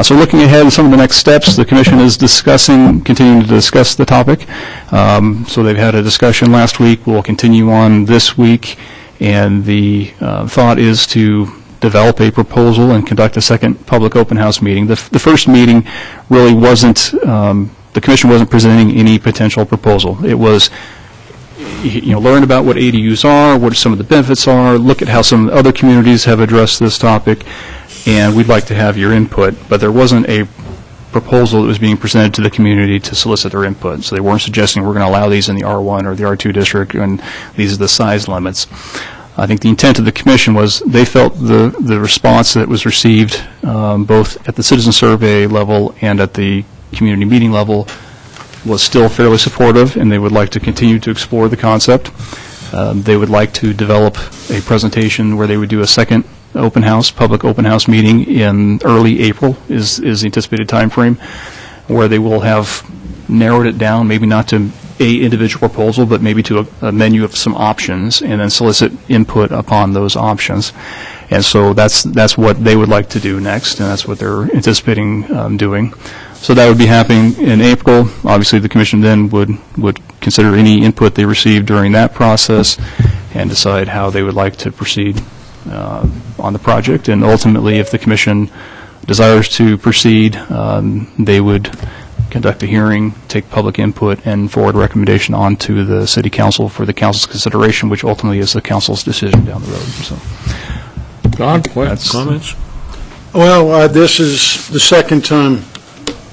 So looking ahead, some of the next steps, the Commission is continuing to discuss the topic. So they've had a discussion last week. We'll continue on this week. And the thought is to develop a proposal and conduct a second public open house meeting. The first meeting really wasn't, the Commission wasn't presenting any potential proposal. It was, learn about what ADUs are, what some of the benefits are, look at how some other communities have addressed this topic, and we'd like to have your input. But there wasn't a proposal that was being presented to the community to solicit their input. So they weren't suggesting we're going to allow these in the R1 or the R2 district, and these are the size limits. I think the intent of the commission was they felt the response that was received both at the citizen survey level and at the community meeting level was still fairly supportive, and they would like to continue to explore the concept. They would like to develop a presentation where they would do a second open house, public open house meeting in early April is the anticipated time frame, where they will have narrowed it down, maybe not to a individual proposal, but maybe to a menu of some options, and then solicit input upon those options. And so that's what they would like to do next, and that's what they're anticipating doing. So that would be happening in April. Obviously, the commission then would consider any input they received during that process and decide how they would like to proceed on the project. And ultimately, if the commission desires to proceed, they would conduct a hearing, take public input, and forward a recommendation on to the city council for the council's consideration, which ultimately is the council's decision down the road. So, Don, comments? Well, this is the second time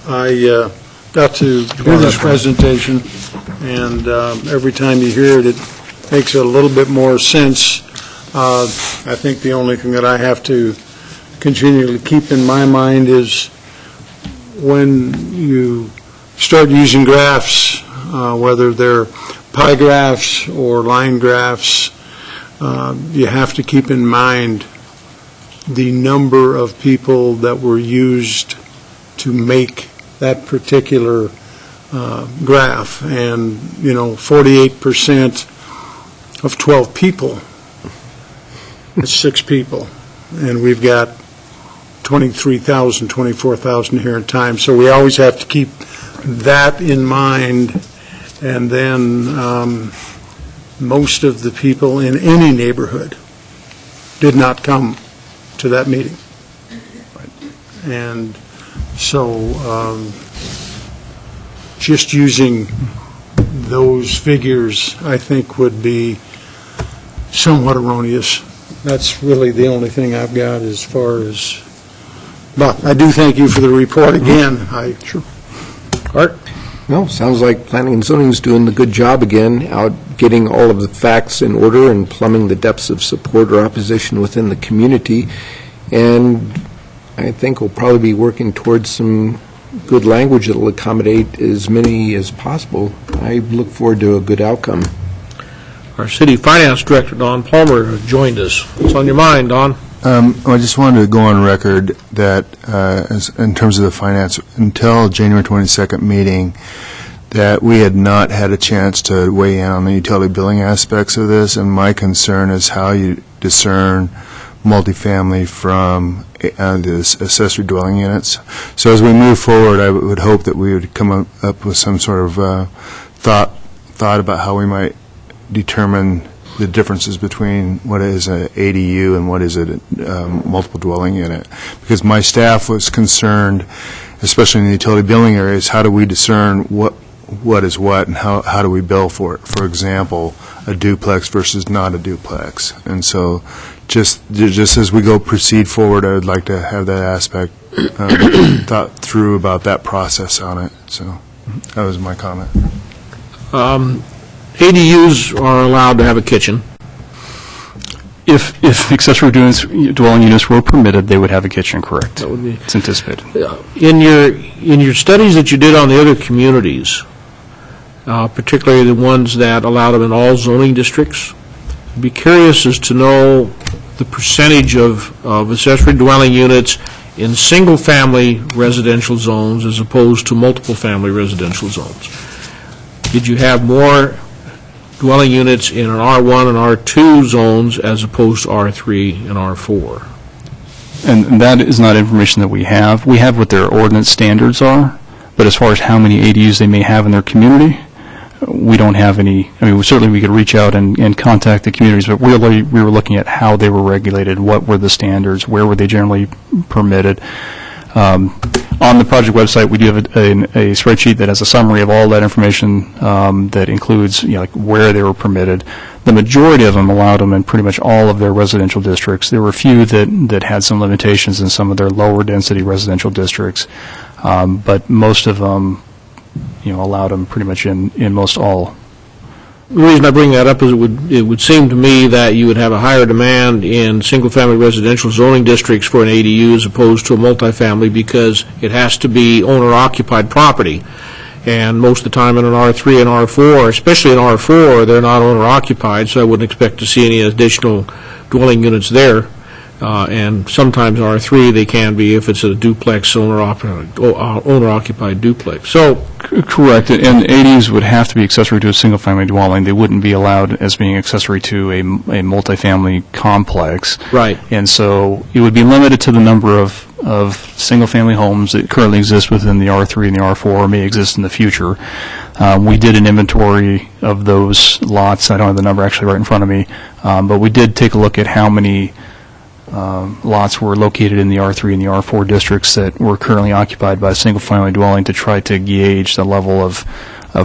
I got to hear this presentation, and every time you hear it, it makes a little bit more sense. I think the only thing that I have to continually keep in my mind is when you start using graphs, whether they're pie graphs or line graphs, you have to keep in mind the number of people that were used to make that particular graph. And, 48% of 12 people, it's 6 people. And we've got 23,000, 24,000 here in time. So we always have to keep that in mind. And then most of the people in any neighborhood did not come to that meeting. And so just using those figures, I think, would be somewhat erroneous. That's really the only thing I've got as far as. But I do thank you for the report again. Sure. Art? No, sounds like planning and zoning is doing the good job again, out getting all of the facts in order and plumbing the depths of support or opposition within the community. And I think we'll probably be working towards some good language that will accommodate as many as possible. I look forward to a good outcome. Our City Finance Director, Don Palmer, has joined us. What's on your mind, Don? I just wanted to go on record that in terms of the finance, until January 22nd meeting, that we had not had a chance to weigh in on the utility billing aspects of this, and my concern is how you discern multifamily from the accessory dwelling units. So as we move forward, I would hope that we would come up with some sort of thought about how we might determine the differences between what is an ADU and what is a multiple dwelling unit. Because my staff was concerned, especially in the utility billing areas, how do we discern what is what and how do we bill for it? For example, a duplex versus not a duplex. And so just as we proceed forward, I would like to have that aspect thought through about that process on it. So that was my comment. ADUs are allowed to have a kitchen. If accessory dwelling units were permitted, they would have a kitchen, correct? That would be. It's anticipated. In your studies that you did on the other communities, particularly the ones that allow them in all zoning districts, I'd be curious as to know the percentage of accessory dwelling units in single-family residential zones as opposed to multiple-family residential zones. Did you have more dwelling units in an R1 and R2 zones as opposed to R3 and R4? And that is not information that we have. We have what their ordinance standards are, but as far as how many ADUs they may have in their community, we don't have any. I mean, certainly we could reach out and contact the communities, but we were looking at how they were regulated, what were the standards, where were they generally permitted. On the project website, we do have a spreadsheet that has a summary of all that information that includes, like where they were permitted. The majority of them allowed them in pretty much all of their residential districts. There were a few that had some limitations in some of their lower density residential districts, but most of them, allowed them pretty much in most all The reason I bring that up is it would seem to me that you would have a higher demand in single-family residential zoning districts for an ADU as opposed to a multifamily, because it has to be owner-occupied property. And most of the time in an R3 and R4, especially in R4, they're not owner-occupied, so I wouldn't expect to see any additional dwelling units there. And sometimes R3 they can be if it's a duplex, owner-occupied duplex. So, Correct, and ADUs would have to be accessory to a single-family dwelling. They wouldn't be allowed as being accessory to a multifamily complex. right. And so it would be limited to the number of single-family homes that currently exist within the R3 and the R4, or may exist in the future. We did an inventory of those lots. I don't have the number actually right in front of me, but we did take a look at how many lots were located in the R3 and the R4 districts that were currently occupied by a single-family dwelling to try to gauge the level of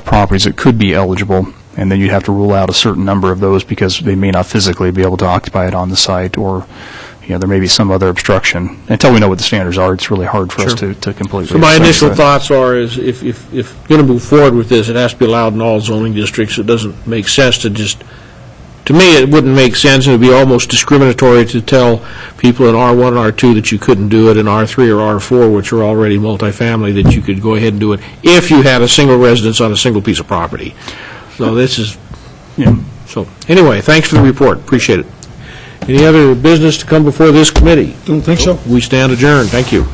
properties that could be eligible. And then you'd have to rule out a certain number of those because they may not physically be able to occupy it on the site, or there may be some other obstruction. Until we know what the standards are, it's really hard for us to completely. So my assess initial that. thoughts are is if you're going to move forward with this, it has to be allowed in all zoning districts. It doesn't make sense to just, to me, it wouldn't make sense, and it would be almost discriminatory to tell people in R1 and R2 that you couldn't do it in R3 or R4, which are already multifamily, that you could go ahead and do it if you had a single residence on a single piece of property. So this is, so anyway, thanks for the report. Appreciate it. Any other business to come before this committee? Don't think so. We stand adjourned. Thank you.